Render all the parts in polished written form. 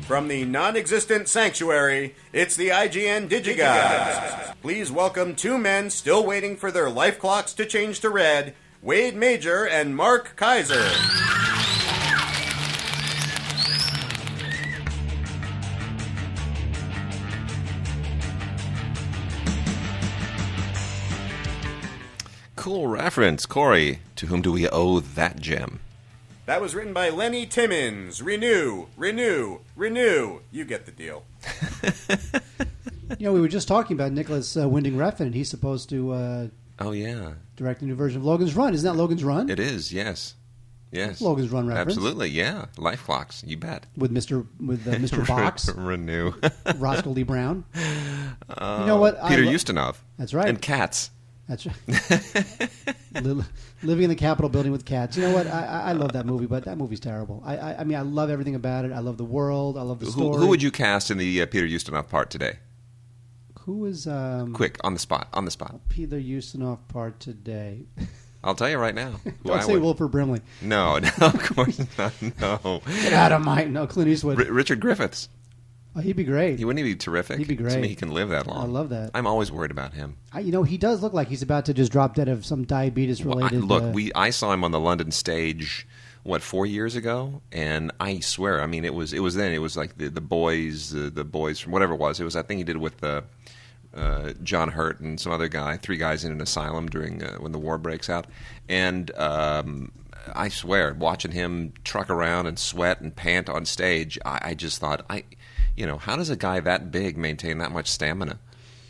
From the non-existent sanctuary, it's the IGN Digigods. Please welcome two men still waiting for their life clocks to change to red, Wade Major and Mark Kaiser. Cool reference, Corey. To whom do we owe that gem? That was written by Lenny Timmons. Renew. You get the deal. We were just talking about Nicholas Winding Refn. He's supposed to direct a new version of Logan's Run. Isn't that Logan's Run? It is, yes. Yes. Logan's Run reference. Absolutely, yeah. Life clocks, you bet. With Mr. Box. Renew. Roscoe Lee Brown. You know what? Peter Ustinov. That's right. And cats. That's right. Living in the Capitol building with cats. You know what? I love that movie, but that movie's terrible. I mean, I love everything about it. I love the world. I love the story. Who would you cast in the Peter Ustinov part today? Who is... Quick, on the spot. Peter Ustinov part today. I'll tell you right now. Don't say Wilford Brimley. No, of course not. No. Get out of my... No, Clint Eastwood. Richard Griffiths. Oh, he'd be great. Wouldn't he be terrific? He'd be great. Assuming he can live that long. I love that. I'm always worried about him. He does look like he's about to just drop dead of some diabetes-related... I saw him on the London stage, 4 years ago? And I swear, I mean, it was then. It was like the boys from whatever it was. I think he did it with John Hurt and some other guy, 3 guys in an asylum during when the war breaks out. And I swear, watching him truck around and sweat and pant on stage, I just thought, how does a guy that big maintain that much stamina?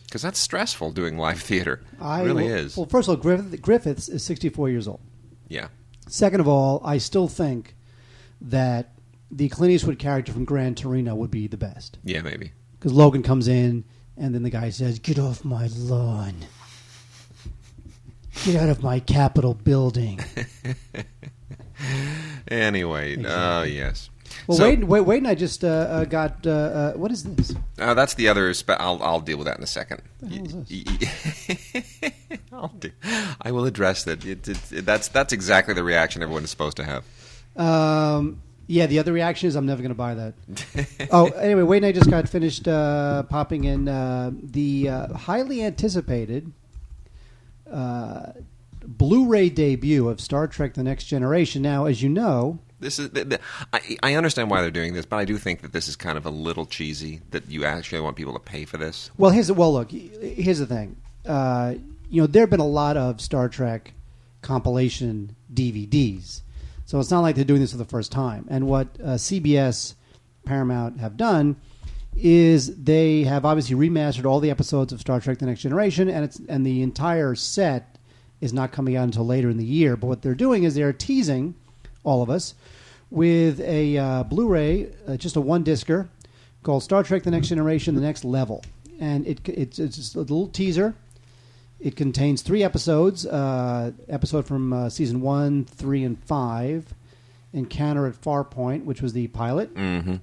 Because that's stressful doing live theater. It really is. Well, first of all, Griffiths is 64 years old. Yeah. Second of all, I still think that the Clint Eastwood character from Gran Torino would be the best. Yeah, maybe. Because Logan comes in, and then the guy says, "Get off my lawn. Get out of my Capitol building." Anyway, exactly. Yes. Well, so, Wade and I just got... what is this? That's the other... I'll deal with that in a second. What the hell is this? I will address that. That's exactly the reaction everyone is supposed to have. Yeah, the other reaction is I'm never going to buy that. Anyway, Wade and I just got finished popping in the highly anticipated Blu-ray debut of Star Trek The Next Generation. Now, as you know... This is. I understand why they're doing this, but I do think that this is kind of a little cheesy. That you actually want people to pay for this. Well, here's the thing. There have been a lot of Star Trek compilation DVDs, so it's not like they're doing this for the first time. And what CBS, Paramount have done is they have obviously remastered all the episodes of Star Trek: The Next Generation, and the entire set is not coming out until later in the year. But what they're doing is they're teasing all of us with a Blu-ray, just a one-discer called Star Trek: The Next Generation, The Next Level. And it's just a little teaser. It contains 3 episodes, episode from season 1, 3, and 5, Encounter at Farpoint, which was the pilot,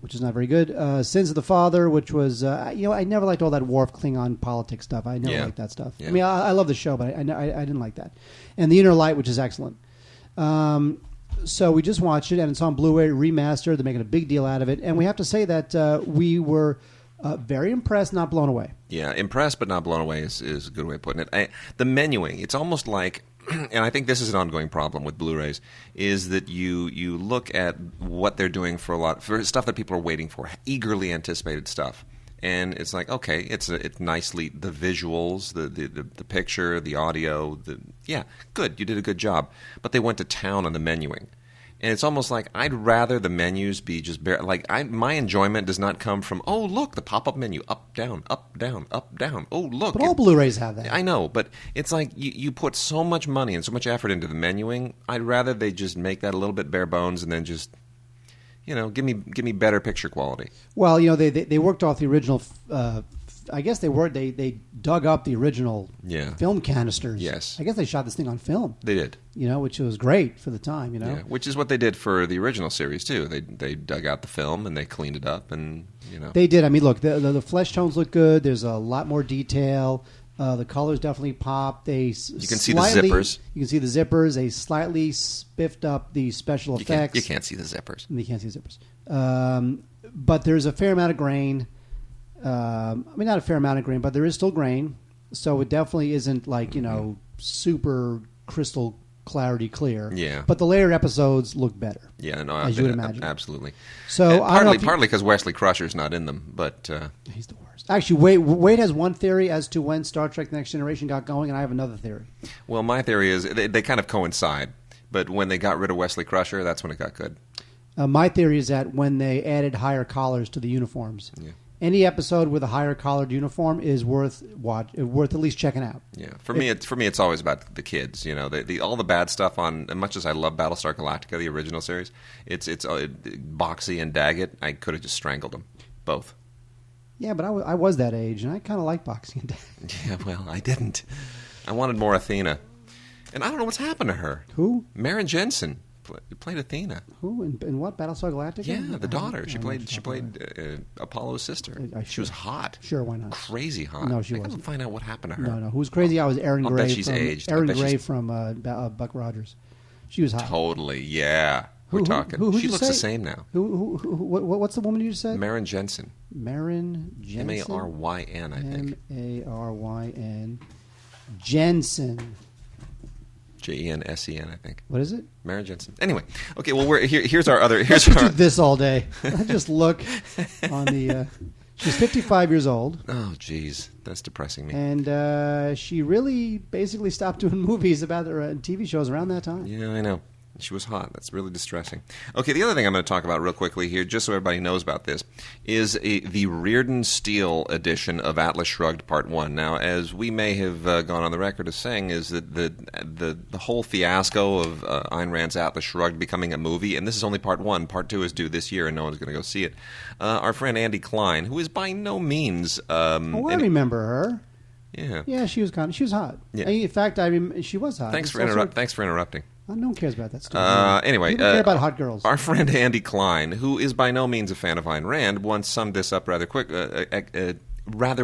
which is not very good, Sins of the Father, which was, I never liked all that Worf Klingon politics stuff. I never liked that stuff. Yeah. I mean, I love the show, but I didn't like that. And The Inner Light, which is excellent. So we just watched it, and it's on Blu-ray remastered. They're making a big deal out of it. And we have to say that we were very impressed, not blown away. Yeah, impressed but not blown away is a good way of putting it. The menuing, it's almost like, and I think this is an ongoing problem with Blu-rays, is that you look at what they're doing for stuff that people are waiting for, eagerly anticipated stuff. And it's like, okay, it's nicely, the visuals, the picture, the audio, good, you did a good job. But they went to town on the menuing. And it's almost like I'd rather the menus be just my enjoyment does not come from, oh, look, the pop-up menu, up, down, up, down, up, down. Oh, look. But all Blu-rays have that. I know, but it's like you put so much money and so much effort into the menuing. I'd rather they just make that a little bit bare bones and then just... give me better picture quality. Well, they worked off the original. I guess they dug up the original film canisters. Yes. I guess they shot this thing on film. They did. Which was great for the time. Yeah, which is what they did for the original series too. They dug out the film and they cleaned it up and They did. I mean, look, the flesh tones look good. There's a lot more detail. The colors definitely pop. You can see the zippers. You can see the zippers. They slightly spiffed up the special effects. You can't see the zippers. You can't see the zippers. But there's a fair amount of grain. Not a fair amount of grain, but there is still grain. So it definitely isn't like, super crystal clarity clear. Yeah. But the later episodes look better. Yeah, no, as you would imagine. Absolutely. So partly because Wesley Crusher's not in them, but he's the worst. Actually, Wade has one theory as to when Star Trek: The Next Generation got going, and I have another theory. Well, my theory is they kind of coincide. But when they got rid of Wesley Crusher, that's when it got good. My theory is that when they added higher collars to the uniforms. Yeah. Any episode with a higher collared uniform is worth at least checking out. Yeah, for me, it's always about the kids. All the bad stuff on. As much as I love Battlestar Galactica, the original series, it's Boxey and Daggett. I could have just strangled them both. Yeah, but I was that age, and I kind of like Boxey and Daggett. Yeah, well, I didn't. I wanted more Athena, and I don't know what's happened to her. Who? Maren Jensen. Played Athena. Who in what? Battlestar Galactica? Yeah, the daughter. She played Apollo's sister. She was hot. Sure, why not? Crazy hot. No, she wasn't. I wasn't. gotta find out what happened to her. No. Who was crazy? I was Erin Gray. Bet she's aged. Erin Gray from Buck Rogers. She was hot. Totally. Yeah. We're talking. She looks the same now. What's the woman you just said? Maren Jensen. Maren Jensen. Maryn, I think. Maryn Jensen. Jensen, I think. What is it? Maren Jensen. Anyway, okay. Well, here's our other. Let's do this all day. I just look on the. She's 55 years old. Oh, geez, that's depressing me. And she really basically stopped doing movies about her TV shows around that time. Yeah, I know. She was hot. That's really distressing. Okay, the other thing I'm going to talk about real quickly here, just so everybody knows about this, is the Reardon Steele edition of Atlas Shrugged Part 1. Now, as we may have gone on the record as saying, is that the whole fiasco of Ayn Rand's Atlas Shrugged becoming a movie, and this is only Part 1. Part 2 is due this year, and no one's going to go see it. Our friend Andy Klein, who is by no means... I remember her. Yeah. Yeah, she was hot. Yeah. In fact, she was hot. Thanks for interrupting. No one cares about that stuff. Anyway, people care about hot girls. Our friend Andy Klein, who is by no means a fan of Ayn Rand, once summed this up rather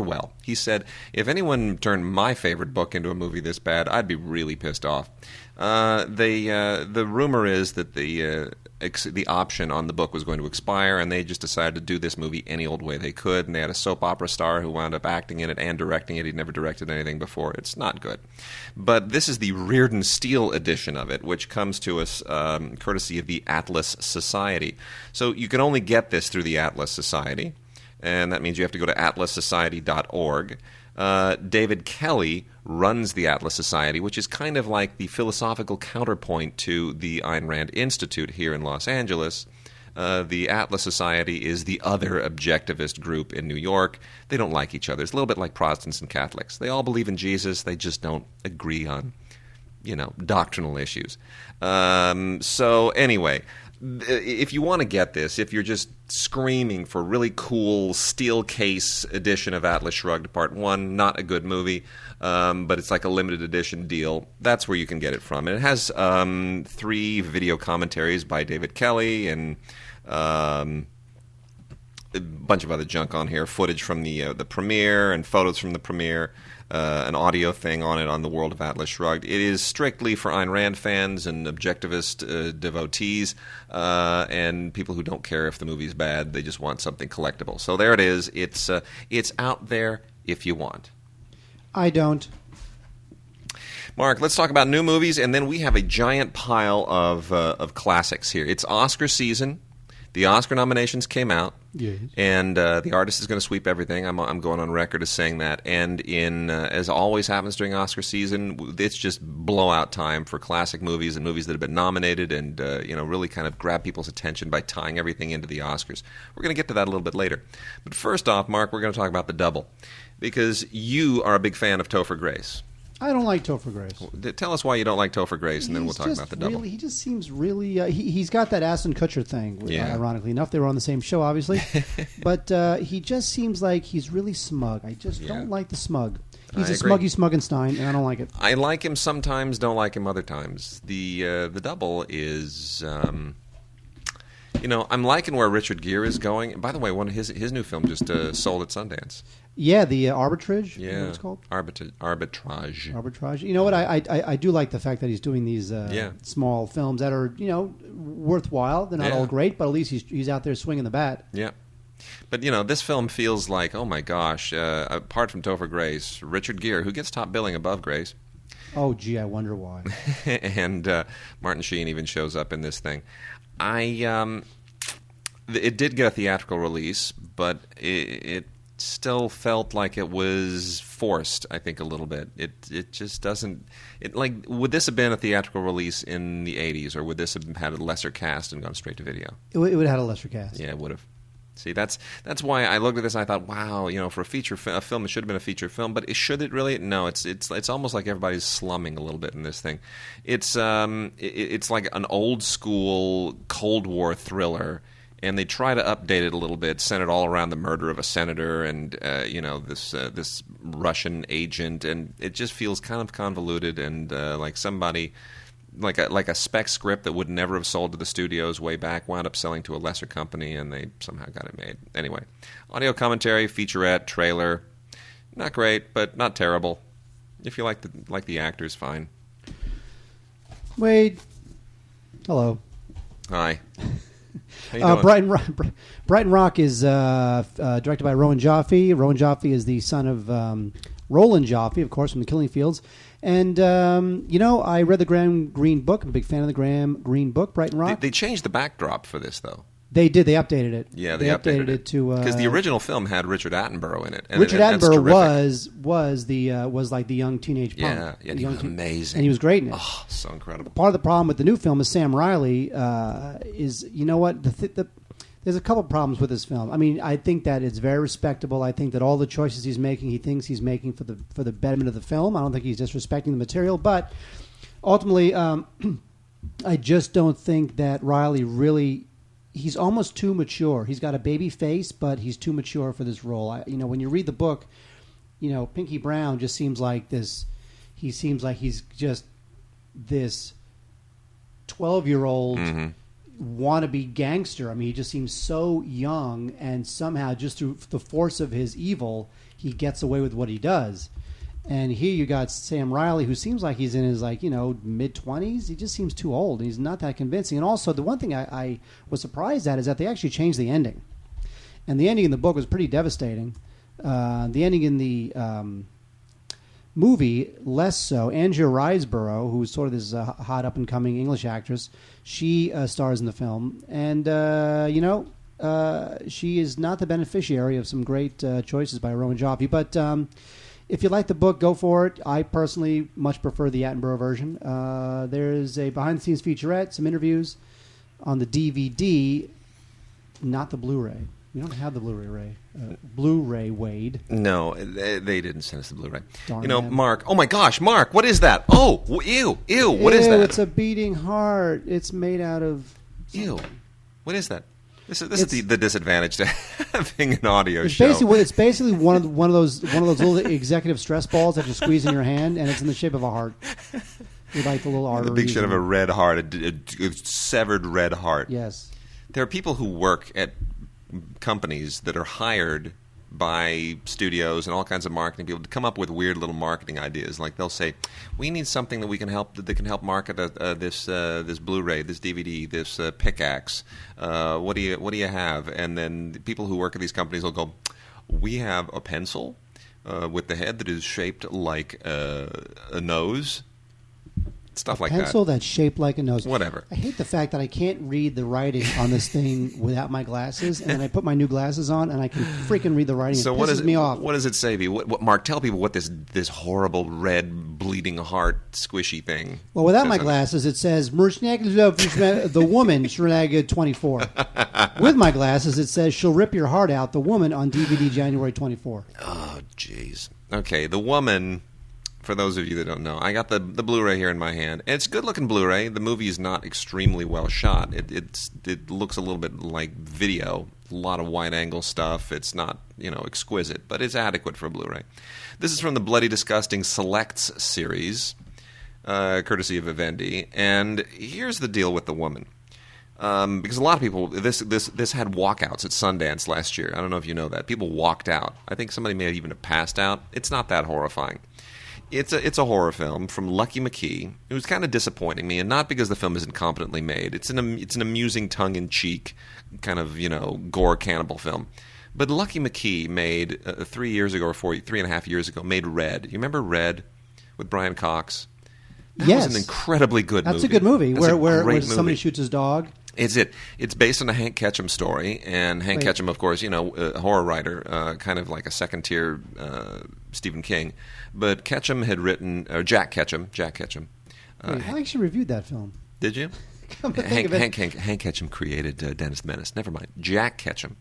well. He said, "If anyone turned my favorite book into a movie this bad, I'd be really pissed off." The rumor is that the option on the book was going to expire, and they just decided to do this movie any old way they could. And they had a soap opera star who wound up acting in it and directing it. He'd never directed anything before. It's not good. But this is the Reardon Steele edition of it, which comes to us courtesy of the Atlas Society. So you can only get this through the Atlas Society, and that means you have to go to atlassociety.org. David Kelly runs the Atlas Society, which is kind of like the philosophical counterpoint to the Ayn Rand Institute here in Los Angeles. The Atlas Society is the other objectivist group in New York. They don't like each other. It's a little bit like Protestants and Catholics. They all believe in Jesus. They just don't agree on, doctrinal issues. So anyway, if you want to get this, if you're just screaming for really cool steel case edition of Atlas Shrugged Part 1, not a good movie, but it's like a limited edition deal, that's where you can get it from. And it has 3 video commentaries by David Kelly and a bunch of other junk on here, footage from the premiere and photos from the premiere. An audio thing on it on the World of Atlas Shrugged. It is strictly for Ayn Rand fans and objectivist devotees and people who don't care if the movie's bad. They just want something collectible. So there it is. It's out there if you want. I don't. Mark, let's talk about new movies, and then we have a giant pile of classics here. It's Oscar season. The Oscar nominations came out, yes. And the artist is going to sweep everything. I'm going on record as saying that. And as always happens during Oscar season, it's just blowout time for classic movies and movies that have been nominated, and really kind of grab people's attention by tying everything into the Oscars. We're going to get to that a little bit later. But first off, Mark, we're going to talk about The Double, because you are a big fan of Topher Grace. I don't like Topher Grace. Tell us why you don't like Topher Grace, and then we'll talk about The Double. He just seems really... he's got that Ashton Kutcher thing, ironically enough. They were on the same show, obviously. But he just seems like he's really smug. I just don't like the smug. He's a smuggy Smuggenstein, and I don't like it. I like him sometimes, don't like him other times. The Double is... You know, I'm liking where Richard Gere is going. And by the way, one of his new film just sold at Sundance. Yeah, the Arbitrage. Yeah, is that what it's called Arbitrage. Arbitrage. You know what? I do like the fact that he's doing these small films that are worthwhile. They're not all great, but at least he's out there swinging the bat. Yeah. But, this film feels like, oh, my gosh, apart from Topher Grace, Richard Gere, who gets top billing above Grace. Oh, gee, I wonder why. And Martin Sheen even shows up in this thing. It did get a theatrical release, but it still felt like it was forced, I think, a little bit. It just doesn't... would this have been a theatrical release in the 80s, or would this have had a lesser cast and gone straight to video? It would have had a lesser cast. Yeah, it would have. See, that's why I looked at this and I thought, wow, for a film, it should have been a feature film, but should it really? No, it's almost like everybody's slumming a little bit in this thing. It's like an old school Cold War thriller, and they try to update it a little bit, centered all around the murder of a senator and this Russian agent, and it just feels kind of convoluted and like somebody. Like a spec script that would never have sold to the studios way back wound up selling to a lesser company, and they somehow got it made. Anyway, audio commentary, featurette, trailer, not great, but not terrible. If you like the actors, fine. Wade, hello. Hi. How you doing? Brighton Rock is directed by Rowan Joffe. Rowan Joffe is the son of Roland Joffe, of course, from The Killing Fields. And, I read the Graham Greene book. I'm a big fan of the Graham Greene book, Brighton Rock. They changed the backdrop for this, though. They did. They updated it. Yeah, they updated it to... Because the original film had Richard Attenborough in it. And Richard that's Attenborough terrific. was like the young teenage punk. Yeah, he was amazing. And he was great in it. Oh, so incredible. Part of the problem with the new film is Sam Riley is, you know what, there's a couple problems with this film. I mean, I think that it's very respectable. I think that all the choices he's making, he thinks he's making for the betterment of the film. I don't think he's disrespecting the material, but ultimately, I just don't think that Riley really. He's almost too mature. He's got a baby face, but he's too mature for this role. When you read the book, Pinky Brown just seems like this. He seems like he's just this 12-year-old. Mm-hmm. Wannabe gangster. I mean, he just seems so young, and somehow just through the force of his evil, he gets away with what he does. And here you got Sam Riley, who seems like he's in his mid-20s. He just seems too old, and he's not that convincing. And also, the one thing I was surprised at is that they actually changed the ending, and the ending in the book was pretty devastating. The ending in the movie, less so. Andrea Riseborough, who's sort of this hot up-and-coming English actress, she stars in the film. And, she is not the beneficiary of some great choices by Rowan Joffe. But if you like the book, go for it. I personally much prefer the Attenborough version. There's a behind-the-scenes featurette, some interviews on the DVD, not the Blu-ray. We don't have the Blu-ray, Wade. No, they didn't send us the Blu-ray. Darn man. Mark. Oh my gosh, Mark! What is that? Oh, ew! What is that? It's a beating heart. It's made out of. Ew! What is that? This is the disadvantage to having an audio show. It's basically one of those little executive stress balls that you squeeze in your hand, and it's in the shape of a heart. You like the little arteries. The big shape of a red heart, a severed red heart. Yes. There are people who work at companies that are hired by studios and all kinds of marketing people to come up with weird little marketing ideas. Like they'll say, "We need something that can help market this Blu-ray, this DVD, this pickaxe. What do you have?" And then the people who work at these companies will go, "We have a pencil with the head that is shaped like a nose." Stuff like that. Pencil that's shaped like a nose. Whatever. I hate the fact that I can't read the writing on this thing without my glasses, and then I put my new glasses on, and I can freaking read the writing. So it what pisses me off. What does it say? What Mark? Tell people what this horrible red bleeding heart squishy thing. Well, without my glasses, it says the woman Shrinaga 24. With my glasses, it says she'll rip your heart out. The woman on DVD January 24. Oh, jeez. Okay, the woman. For those of you that don't know, I got the Blu-ray here in my hand. It's a good-looking Blu-ray. The movie is not extremely well shot. It looks a little bit like video. A lot of wide-angle stuff. It's not, exquisite, but it's adequate for a Blu-ray. This is from the Bloody Disgusting Selects series, courtesy of Vivendi. And here's the deal with the woman. Because a lot of people, this had walkouts at Sundance last year. I don't know if you know that. People walked out. I think somebody may have even passed out. It's not that horrifying. It's a horror film from Lucky McKee. It was kind of disappointing me, and not because the film isn't competently made. It's an amusing, tongue-in-cheek kind of gore cannibal film. But Lucky McKee made 3 years ago or 3.5 years ago made Red. You remember Red with Brian Cox? That yes, was an incredibly good movie. That's a good movie. That's where somebody shoots his dog. It's based on a Hank Ketchum story, and Hank Ketchum, of course, a horror writer, kind of like a second-tier Stephen King. But Ketchum had written, Jack Ketchum. I actually reviewed that film. Did you? Hank Ketchum created Dennis the Menace. Never mind. Jack Ketchum.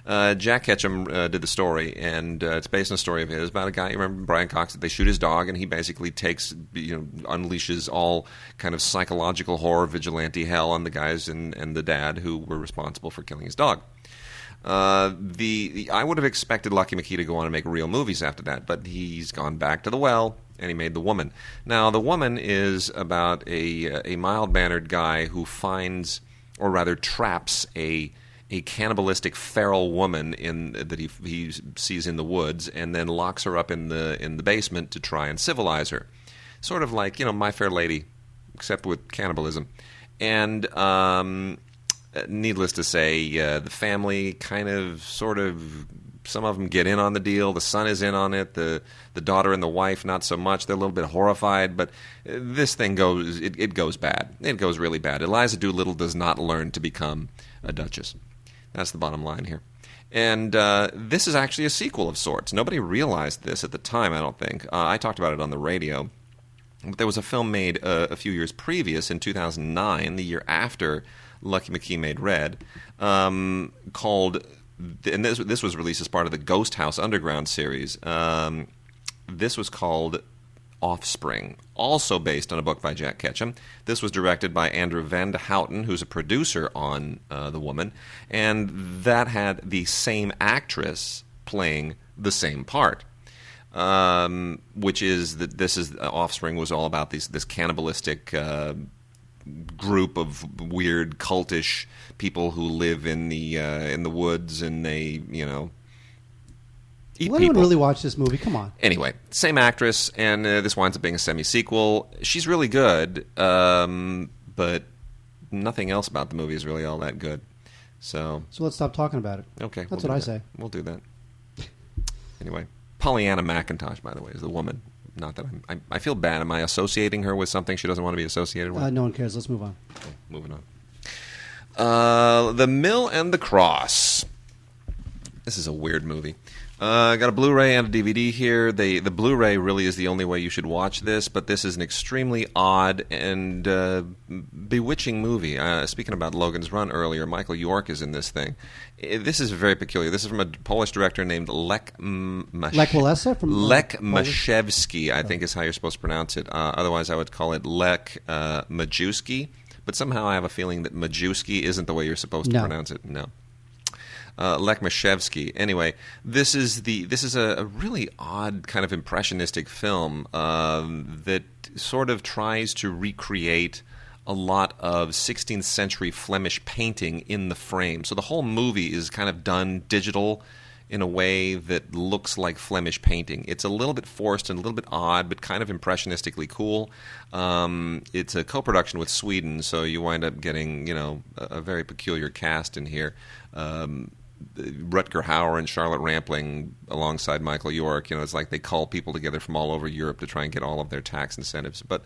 Jack Ketchum did the story, and it's based on a story of his about a guy. You remember Brian Cox? That they shoot his dog, and he basically unleashes all kind of psychological horror, vigilante hell on the guys and the dad who were responsible for killing his dog. I would have expected Lucky McKee to go on and make real movies after that, but he's gone back to the well, and he made The Woman. Now, The Woman is about a mild-mannered guy who finds, or rather traps, a cannibalistic feral woman that he sees in the woods, and then locks her up in the basement to try and civilize her. Sort of like, My Fair Lady, except with cannibalism. And needless to say, the family sort of, some of them get in on the deal. The son is in on it. The daughter and the wife, not so much. They're a little bit horrified. But this thing goes, it goes bad. It goes really bad. Eliza Doolittle does not learn to become a duchess. That's the bottom line here. And this is actually a sequel of sorts. Nobody realized this at the time, I don't think. I talked about it on the radio. But there was a film made a few years previous, in 2009, the year after Lucky McKee made Red, called, and this was released as part of the Ghost House Underground series. This was called Offspring, also based on a book by Jack Ketchum. This was directed by Andrew Van de Houten, who's a producer on The Woman, and that had the same actress playing the same part. Which is that this is Offspring was all about this cannibalistic group of weird cultish people who live in the woods, and they eat people. Anyone really watch this movie? Come on. Anyway, same actress, and this winds up being a semi-sequel. She's really good, but nothing else about the movie is really all that good. So let's stop talking about it. Okay, that's what I say. We'll do that. Anyway, Pollyanna McIntosh, by the way, is the woman. Not that I feel bad. Am I associating her with something she doesn't want to be associated with? No one cares. Let's move on. Okay, moving on. The Mill and the Cross. This is a weird movie. Got a Blu-ray and a DVD here. The Blu-ray really is the only way you should watch this, but this is an extremely odd and bewitching movie. Speaking about Logan's Run earlier, Michael York is in this thing. This is very peculiar. This is from a Polish director named Lech Maszewski, I think is how you're supposed to pronounce it. Otherwise, I would call it Lech Majewski. But somehow I have a feeling that Majewski isn't the way you're supposed to pronounce it. No. Lech Maszewski. Anyway, this is a really odd kind of impressionistic film that sort of tries to recreate a lot of 16th century Flemish painting in the frame. So the whole movie is kind of done digital in a way that looks like Flemish painting. It's a little bit forced and a little bit odd, but kind of impressionistically cool. It's a co-production with Sweden, so you wind up getting a very peculiar cast in here. Rutger Hauer and Charlotte Rampling alongside Michael York. It's like they call people together from all over Europe to try and get all of their tax incentives. But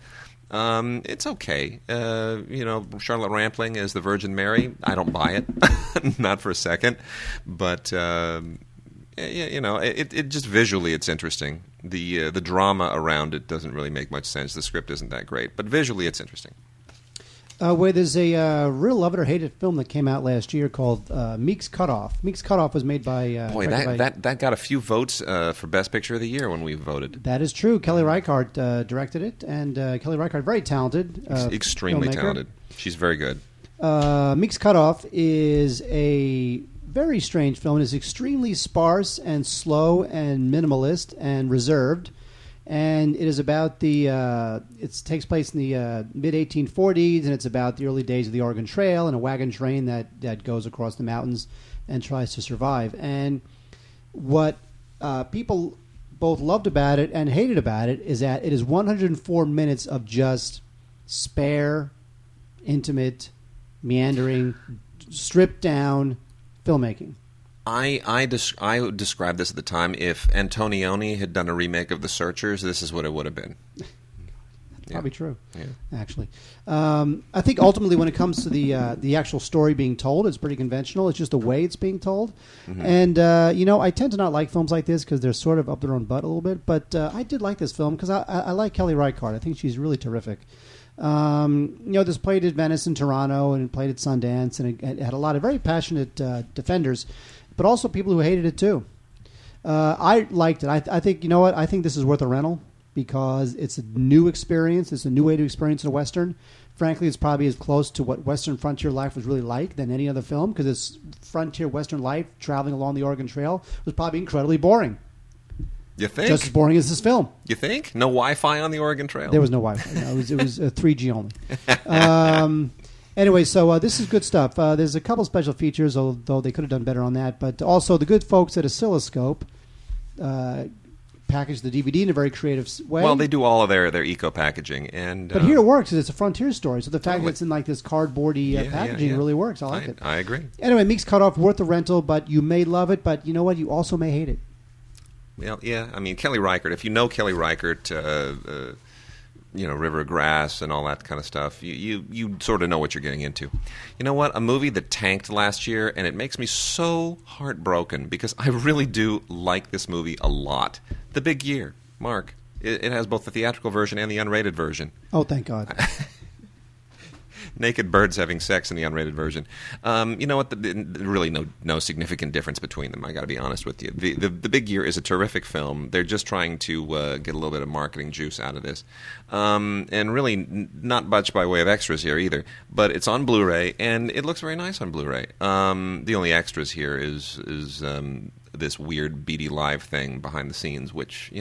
it's okay. Charlotte Rampling as the Virgin Mary, I don't buy it. Not for a second. But, it just visually it's interesting. The drama around it doesn't really make much sense. The script isn't that great. But visually it's interesting. Where there's a real love it or hate it film that came out last year called Meek's Cutoff. Meek's Cutoff was made by... that got a few votes for Best Picture of the Year when we voted. That is true. Kelly Reichardt directed it, and Kelly Reichardt, very talented extremely filmmaker. Talented. She's very good. Meek's Cutoff is a very strange film. It is extremely sparse and slow and minimalist and reserved. And it is about it takes place in the mid-1840s, and it's about the early days of the Oregon Trail and a wagon train that goes across the mountains and tries to survive. And what people both loved about it and hated about it is that it is 104 minutes of just spare, intimate, meandering, stripped down filmmaking. I described this at the time. If Antonioni had done a remake of The Searchers, this is what it would have been. Probably true. Yeah. Actually, I think ultimately when it comes to the actual story being told, it's pretty conventional. It's just the way it's being told, and I tend to not like films like this because they're sort of up their own butt a little bit. But I did like this film because I like Kelly Reichardt. I think she's really terrific. This played at Venice and Toronto, and it played at Sundance, and it had a lot of very passionate defenders, but also people who hated it too. I liked it. I think I think this is worth a rental because it's a new experience. It's a new way to experience a Western. Frankly, it's probably as close to what Western frontier life was really like than any other film because it's frontier Western life traveling along the Oregon Trail was probably incredibly boring. You think? Just as boring as this film. You think? No Wi-Fi on the Oregon Trail? There was no Wi-Fi. No, it was 3G only. Anyway, so this is good stuff. There's a couple special features, although they could have done better on that. But also the good folks at Oscilloscope packaged the DVD in a very creative way. Well, they do all of their eco packaging, but here it works because it's a frontier story. So the fact that it's in like this cardboardy packaging really works. I like it. I agree. Anyway, Meek's Cutoff, worth the rental, but you may love it. But you know what? You also may hate it. Well, yeah. I mean, Kelly Reichardt. If you know Kelly Reichardt, River of Grass and all that kind of stuff, you sort of know what you're getting into. You know what? A movie that tanked last year, and it makes me so heartbroken because I really do like this movie a lot. The Big Year, Mark. It has both the theatrical version and the unrated version. Oh, thank God. Naked birds having sex in the unrated version. You know what? Really no significant difference between them. I got to be honest with you. The Big Year is a terrific film. They're just trying to get a little bit of marketing juice out of this, and really not much by way of extras here either. But it's on Blu-ray, and it looks very nice on Blu-ray. The only extras here is this weird BD Live thing behind the scenes, which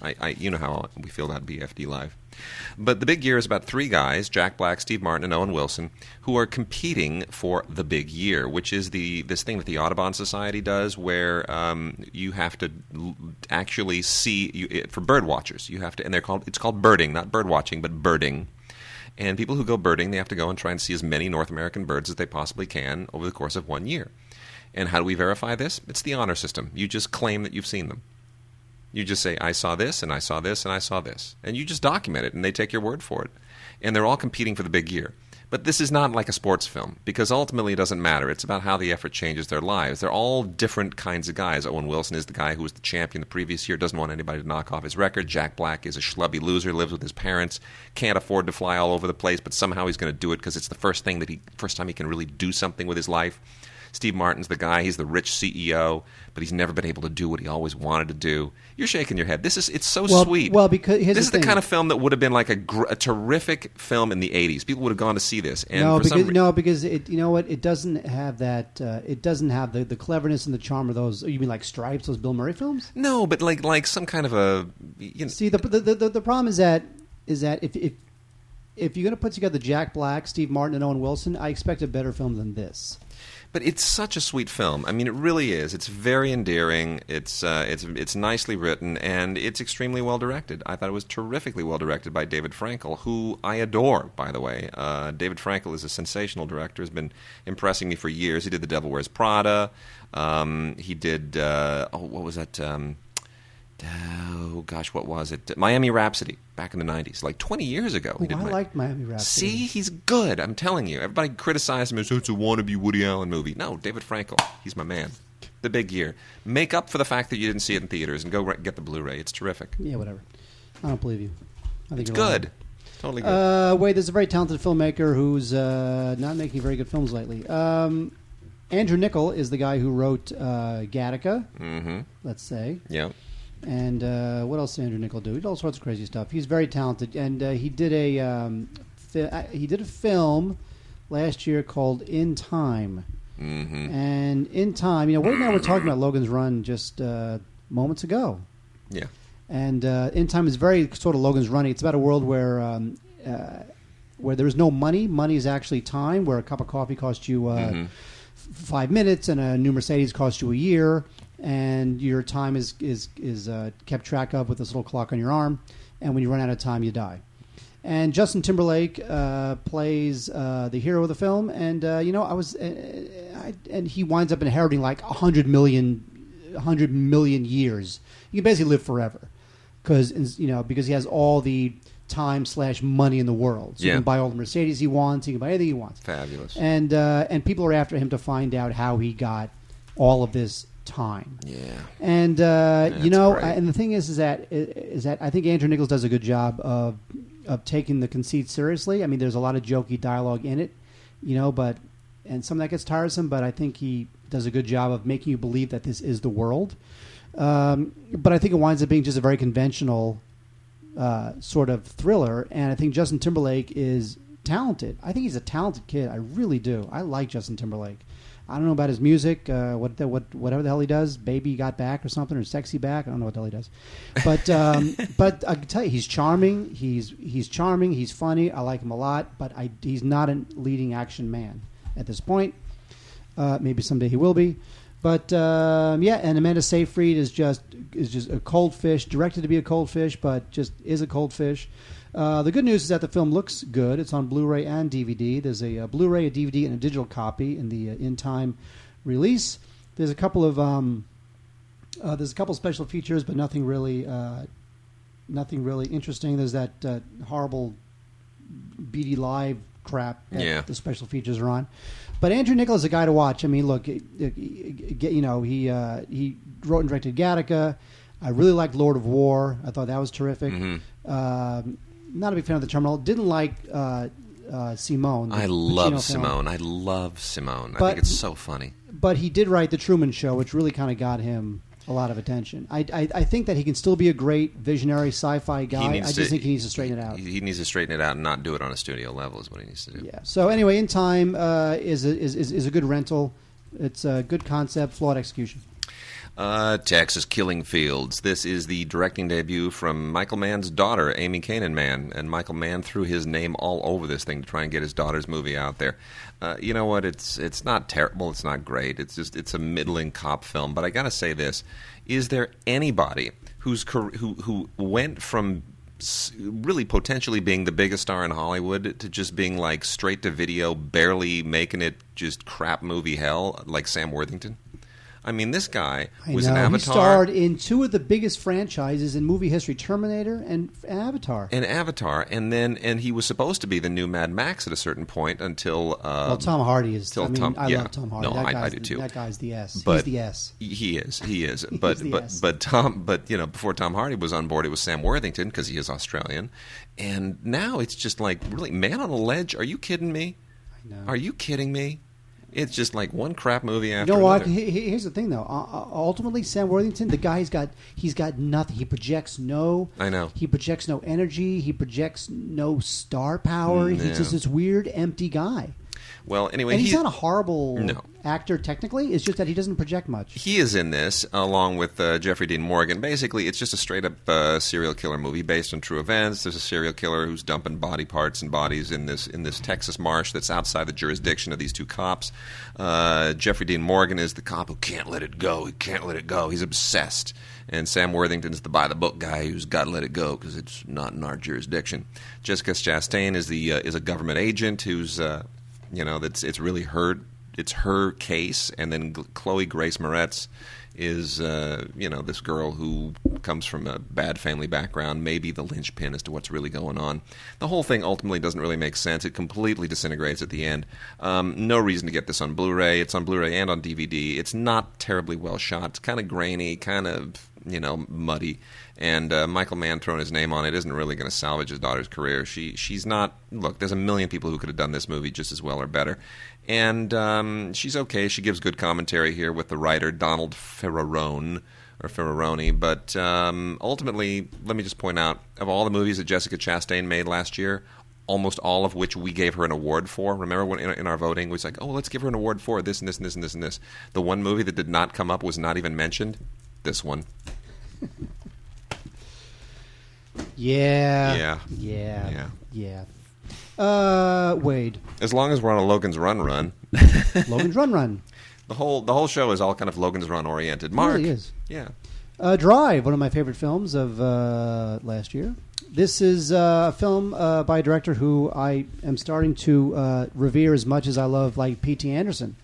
I how we feel about BFD Live. But The Big Year is about three guys, Jack Black, Steve Martin, and Owen Wilson, who are competing for the Big Year, which is this thing that the Audubon Society does where you have to actually see, for bird watchers, you have to, and it's called birding, not bird watching, but birding. And people who go birding, they have to go and try and see as many North American birds as they possibly can over the course of 1 year. And how do we verify this? It's the honor system. You just claim that you've seen them. You just say, I saw this, and I saw this, and I saw this. And you just document it, and they take your word for it. And they're all competing for the Big Year. But this is not like a sports film, because ultimately it doesn't matter. It's about how the effort changes their lives. They're all different kinds of guys. Owen Wilson is the guy who was the champion the previous year, doesn't want anybody to knock off his record. Jack Black is a schlubby loser, lives with his parents, can't afford to fly all over the place, but somehow he's going to do it because it's the first time he can really do something with his life. Steve Martin's the guy. He's the rich CEO, but he's never been able to do what he always wanted to do. You're shaking your head. It's so sweet. Well, because this is the kind of film that would have been like a terrific film in the 80s. People would have gone to see this. And because it, you know what? It doesn't have that. It doesn't have the cleverness and the charm of those. You mean like Stripes, those Bill Murray films? No, but like some kind of a. See, the problem is that if you're going to put together Jack Black, Steve Martin, and Owen Wilson, I expect a better film than this. But it's such a sweet film. I mean, it really is. It's very endearing. It's nicely written, and it's extremely well directed. I thought it was terrifically well directed by David Frankel, who I adore, by the way. David Frankel is a sensational director. Has been impressing me for years. He did The Devil Wears Prada. He did what was that? What was it? Miami Rhapsody back in the 90s, like 20 years ago. I liked Miami Rhapsody. See, he's good. I'm telling you. Everybody criticized him as it's a wannabe Woody Allen movie. No, David Frankel, he's my man. The Big Year. Make up for the fact that you didn't see it in theaters and go get the Blu-ray. It's terrific. Yeah, whatever. I don't believe you. I think it's you're good. Lying. Totally good. Wait, there's a very talented filmmaker who's not making very good films lately. Andrew Niccol is the guy who wrote Gattaca. Mm-hmm. Let's say. Yeah. And what else did Andrew Niccol do? He did all sorts of crazy stuff. He's very talented, and he did a film last year called In Time. Mm-hmm. And In Time, right now we're talking about Logan's Run just moments ago. Yeah. And In Time is very sort of Logan's Running. It's about a world where there is no money. Money is actually time, where a cup of coffee costs you 5 minutes and a new Mercedes costs you a year, and your time is kept track of with this little clock on your arm, and when you run out of time, you die. And Justin Timberlake plays the hero of the film, and and he winds up inheriting like 100 million years. He can basically live forever because he has all the time/money in the world. So he can buy all the Mercedes he wants. He can buy anything he wants. Fabulous. And people are after him to find out how he got all of this time. Yeah. And great. and the thing is that I think Andrew Nichols does a good job of taking the conceit seriously. I mean, there's a lot of jokey dialogue in it, and some of that gets tiresome. But I think he does a good job of making you believe that this is the world. But I think it winds up being just a very conventional sort of thriller. And I think Justin Timberlake is talented. I think he's a talented kid. I really do. I like Justin Timberlake. I don't know about his music, whatever the hell he does, Baby Got Back or something, or Sexy Back. I don't know what the hell he does. But I can tell you, he's charming. He's charming. He's funny. I like him a lot. But he's not a leading action man at this point. Maybe someday he will be. But and Amanda Seyfried is just a cold fish, directed to be a cold fish, but just is a cold fish. The good news is that the film looks good. It's on Blu-ray and DVD. There's a Blu-ray, a DVD, and a digital copy in the in-time release. There's a couple of special features, but nothing really interesting. There's that horrible BD Live crap that the special features are on. But Andrew Nichols is a guy to watch. I mean, look, he wrote and directed Gattaca. I really liked Lord of War. I thought that was terrific. Not a big fan of The Terminal. Didn't like Simone. I love Simone. I love Simone. I think it's so funny. But he did write The Truman Show, which really kind of got him a lot of attention. I think that he can still be a great visionary sci-fi guy. I just think he needs to straighten it out. He needs to straighten it out and not do it on a studio level is what he needs to do. Yeah. So anyway, In Time is a good rental. It's a good concept, flawed execution. Texas Killing Fields. This is the directing debut from Michael Mann's daughter, Amy Kanan-Mann. And Michael Mann threw his name all over this thing to try and get his daughter's movie out there. You know what? It's not terrible. It's not great. It's a middling cop film. But I got to say this. Is there anybody who went from really potentially being the biggest star in Hollywood to just being like straight to video, barely making it just crap movie hell, like Sam Worthington? I mean, this guy was an Avatar. He starred in two of the biggest franchises in movie history, Terminator and Avatar. And he was supposed to be the new Mad Max at a certain point until... Tom Hardy is... I love Tom Hardy. No, I do too. That guy's the S. But he's the S. He is. But before Tom Hardy was on board, it was Sam Worthington because he is Australian. And now it's just like, really, Man on a Ledge? Are you kidding me? I know. Are you kidding me? It's just like one crap movie after another. What? Here's the thing, though. Ultimately, Sam Worthington, the guy, he's got nothing. He projects no. I know. He projects no energy. He projects no star power. He's just this weird, empty guy. Well, anyway, and he's not a horrible actor technically. It's just that he doesn't project much. He is in this along with Jeffrey Dean Morgan. Basically, it's just a straight-up serial killer movie based on true events. There's a serial killer who's dumping body parts and bodies in this Texas marsh that's outside the jurisdiction of these two cops. Jeffrey Dean Morgan is the cop who can't let it go. He can't let it go. He's obsessed. And Sam Worthington's the by-the-book guy who's got to let it go because it's not in our jurisdiction. Jessica Chastain is a government agent who's it's really her case, and then Chloe Grace Moretz is this girl who comes from a bad family background, maybe the linchpin as to what's really going on. The whole thing ultimately doesn't really make sense. It completely disintegrates at the end. No reason to get this on Blu-ray. It's on Blu-ray and on DVD. It's not terribly well shot. It's kind of grainy, kind of muddy. And Michael Mann throwing his name on it isn't really going to salvage his daughter's career. She's not... Look, there's a million people who could have done this movie just as well or better. And she's okay. She gives good commentary here with the writer, Donald Ferrarone. But ultimately, let me just point out, of all the movies that Jessica Chastain made last year, almost all of which we gave her an award for. Remember when in our voting, we was like, let's give her an award for this and this and this and this and this. The one movie that did not come up was not even mentioned. This one. Yeah. Wade. As long as we're on a Logan's Run. Logan's Run. The whole show is all kind of Logan's Run oriented. Mark. It really is. Yeah. Drive, one of my favorite films of last year. This is a film by a director who I am starting to revere as much as I love, like P.T. Anderson.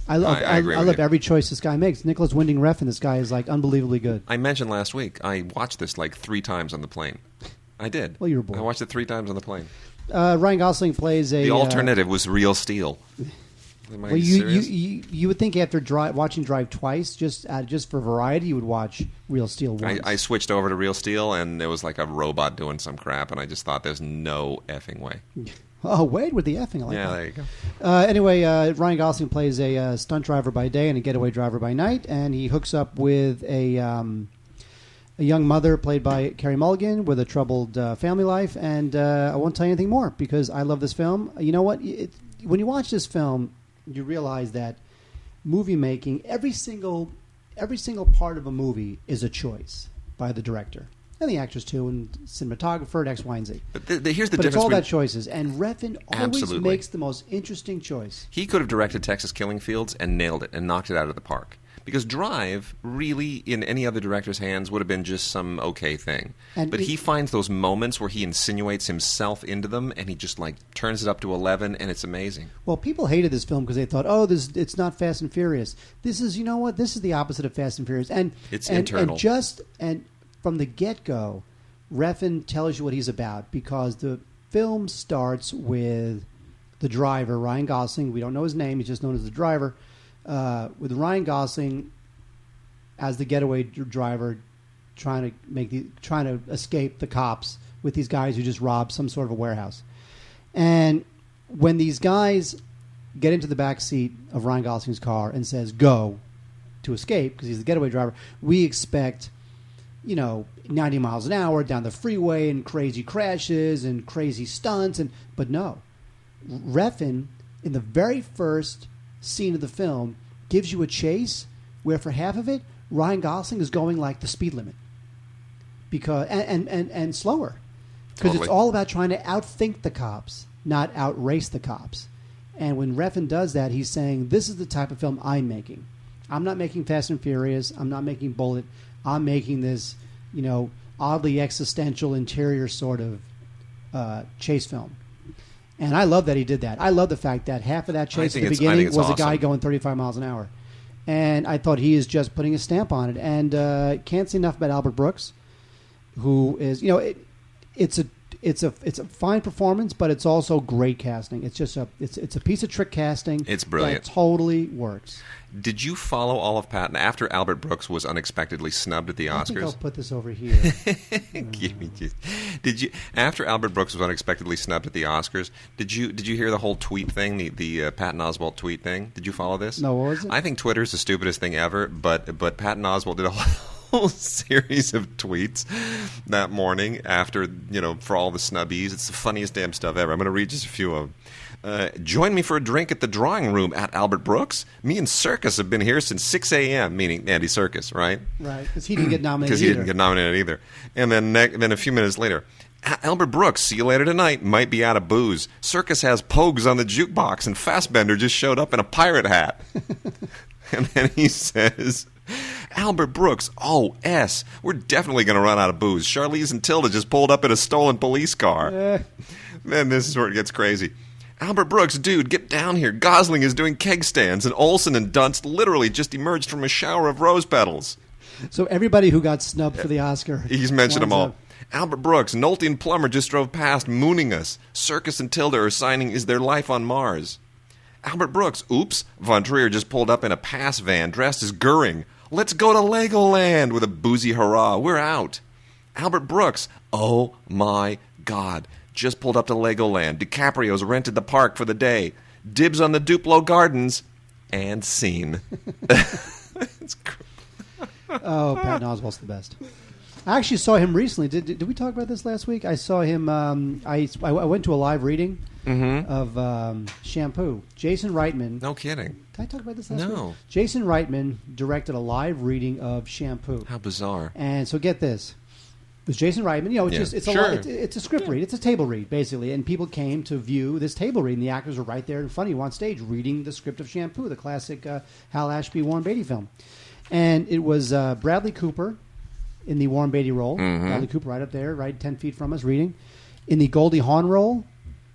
I love every choice this guy makes. Nicholas Winding Refn, this guy is like unbelievably good. I mentioned last week I watched this like 3 times on the plane. I did. Well, you were bored. I watched it 3 times on the plane. Ryan Gosling plays a... The alternative was Real Steel. Am I serious? You would think after watching Drive twice, just for variety, you would watch Real Steel once. I switched over to Real Steel, and it was like a robot doing some crap, and I just thought there's no effing way. Oh, Wade with the effing. I like that. There you go. Anyway, Ryan Gosling plays a stunt driver by day and a getaway driver by night, and he hooks up with a young mother played by Carey Mulligan with a troubled family life. And I won't tell you anything more because I love this film. You know what? When you watch this film, you realize that movie making, every single part of a movie is a choice by the director. And the actors, too, and cinematographer, and X, Y, and Z. But here's the but difference. It's all about choices. And Refn always Absolutely. makes the most interesting choice. He could have directed Texas Killing Fields and nailed it and knocked it out of the park. Because Drive, really, in any other director's hands, would have been just some okay thing. But he finds those moments where he insinuates himself into them, and he just, like, turns it up to 11, and it's amazing. Well, people hated this film because they thought, it's not Fast and Furious. This is, you know what? This is the opposite of Fast and Furious. It's internal. And from the get-go, Refn tells you what he's about because the film starts with the driver, Ryan Gosling. We don't know his name. He's just known as the driver. With Ryan Gosling as the getaway driver trying to escape the cops with these guys who just robbed some sort of a warehouse. And when these guys get into the back seat of Ryan Gosling's car and says, go, to escape, because he's the getaway driver, we expect... 90 miles an hour down the freeway and crazy crashes and crazy stunts. But no. Refn, in the very first scene of the film, gives you a chase where for half of it, Ryan Gosling is going like the speed limit. And slower. Because it's all about trying to outthink the cops, not outrace the cops. And when Refn does that, he's saying, this is the type of film I'm making. I'm not making Fast and Furious. I'm not making Bullet. I'm making this, oddly existential interior sort of chase film. And I love that he did that. I love the fact that half of that chase at the beginning was a guy going 35 miles an hour. And I thought he is just putting a stamp on it. And can't say enough about Albert Brooks, who is, it's a fine performance, but it's also great casting. It's just it's a piece of trick casting. It's brilliant. That totally works. Did you follow all of Patton after Albert Brooks was unexpectedly snubbed at the Oscars? I think I'll put this over here. Did you after Albert Brooks was unexpectedly snubbed at the Oscars? Did you hear the whole tweet thing, the Patton Oswalt tweet thing? Did you follow this? No, what was it? I think Twitter's the stupidest thing ever, but Patton Oswalt did a whole series of tweets that morning after, for all the snubbies. It's the funniest damn stuff ever. I'm going to read just a few of them. Join me for a drink at the drawing room at Albert Brooks. Me and Serkis have been here since 6 a.m., meaning Andy Serkis, right? Right, because he didn't get nominated Because he didn't get nominated either. And then a few minutes later, Albert Brooks, see you later tonight, might be out of booze. Serkis has Pogues on the jukebox, and Fassbender just showed up in a pirate hat. And then he says... Albert Brooks, O.S. We're definitely going to run out of booze. Charlize and Tilda just pulled up in a stolen police car. Then this is where it gets crazy. Albert Brooks, dude, get down here. Gosling is doing keg stands, and Olsen and Dunst literally just emerged from a shower of rose petals. So everybody who got snubbed for the Oscar. He's mentioned them all. Albert Brooks, Nolte and Plummer just drove past, mooning us. Serkis and Tilda are signing Is There Life on Mars? Albert Brooks, oops, Von Trier just pulled up in a pass van dressed as Goering. Let's go to Legoland with a boozy hurrah. We're out. Albert Brooks, oh my God. Just pulled up to Legoland. DiCaprio's rented the park for the day. Dibs on the Duplo Gardens. And scene. It's Oh, Patton Oswalt's the best. I actually saw him recently. Did we talk about this last week? I saw him. I went to a live reading of Shampoo. Jason Reitman. No kidding. Did I talk about this last week? No. Jason Reitman directed a live reading of Shampoo. How bizarre. And so get this. was Jason Reitman. You know, Yeah. it's a Sure. it's a script read. It's a table read, basically. And people came to view this table read, and the actors were right there in front of you on stage reading the script of Shampoo, the classic Hal Ashby, Warren Beatty film. And it was Bradley Cooper in the Warren Beatty role. Mm-hmm. Bradley Cooper right up there, right 10 feet from us, reading. In the Goldie Hawn role,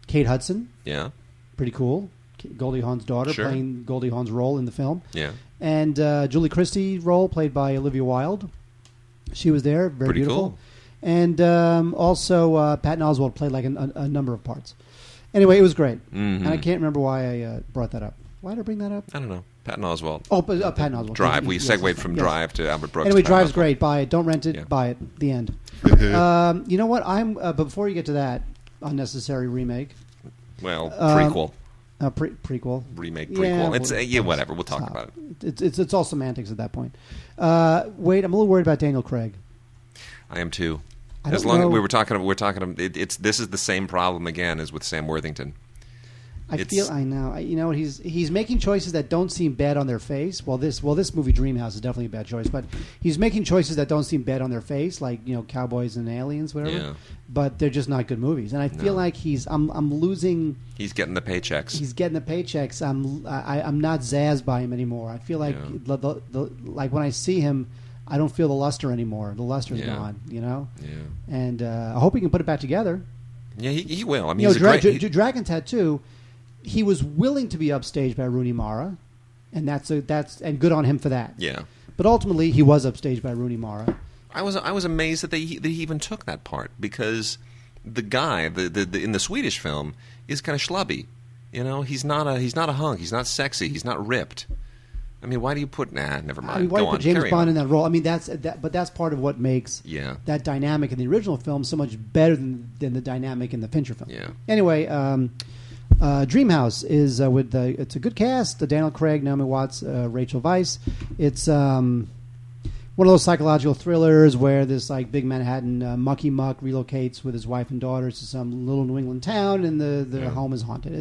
Kate Hudson. Yeah. Pretty cool. Goldie Hawn's daughter Sure. playing Goldie Hawn's role in the film. Yeah. And Julie Christie's role, played by Olivia Wilde. She was there, very Pretty beautiful. cool. And also Patton Oswalt played like a number of parts. Anyway, it was great. Mm-hmm. And I can't remember why I brought that up. Why did I bring that up? I don't know. Patton Oswalt. Oh, but, Patton Oswalt. Drive. We Yes, segued from yes. Drive to Albert Brooks. Anyway, Patton Drive's Oswalt. great. Buy it. Don't rent it. Yeah. Buy it. The end. You know what? But before you get to that unnecessary remake, Well, prequel. prequel, Remake, Yeah, prequel. It's well, whatever. We'll talk stop. about it. It's all semantics at that point. Wait, I'm a little worried about Daniel Craig. I am too. I As don't long know. as we're talking. This is the same problem again as with Sam Worthington. I know. You know, he's making choices that don't seem bad on their face. Well, this movie Dreamhouse is definitely a bad choice, but he's making choices that don't seem bad on their face, like Cowboys and Aliens, whatever. Yeah. But they're just not good movies, and I feel like I'm losing. He's getting the paychecks. He's getting the paychecks. I'm not zazzed by him anymore. I feel like like when I see him, I don't feel the luster anymore. The luster's gone. Yeah. And I hope he can put it back together. Yeah, he will. I mean, he's a great. Dragon Tattoo. He was willing to be upstaged by Rooney Mara, and that's good on him for that. Yeah. But ultimately, he was upstaged by Rooney Mara. I was amazed that he even took that part, because the guy the in the Swedish film is kind of schlubby. He's not a hunk. He's not sexy. He's not ripped. I mean, why do you put? Never mind. Why Go do you on. put James Carry Bond on. in that role? I mean, but that's part of what makes that dynamic in the original film so much better than the dynamic in the Fincher film. Yeah. Anyway, Dreamhouse is it's a good cast: Daniel Craig, Naomi Watts, Rachel Weisz. It's one of those psychological thrillers where this like big Manhattan mucky muck relocates with his wife and daughters to some little New England town, and the home is haunted.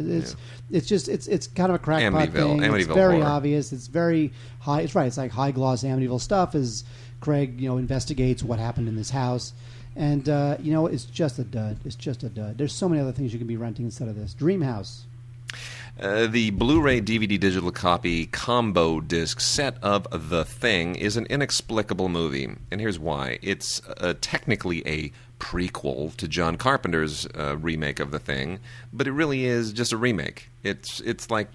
It's kind of a crackpot thing. Amityville It's very horror. obvious. It's very high. It's right. It's like high gloss Amityville stuff as Craig investigates what happened in this house. And, it's just a dud. It's just a dud. There's so many other things you can be renting instead of this. Dreamhouse. The Blu-ray DVD digital copy combo disc set of The Thing is an inexplicable movie, and here's why. It's technically a prequel to John Carpenter's remake of The Thing, but it really is just a remake. It's like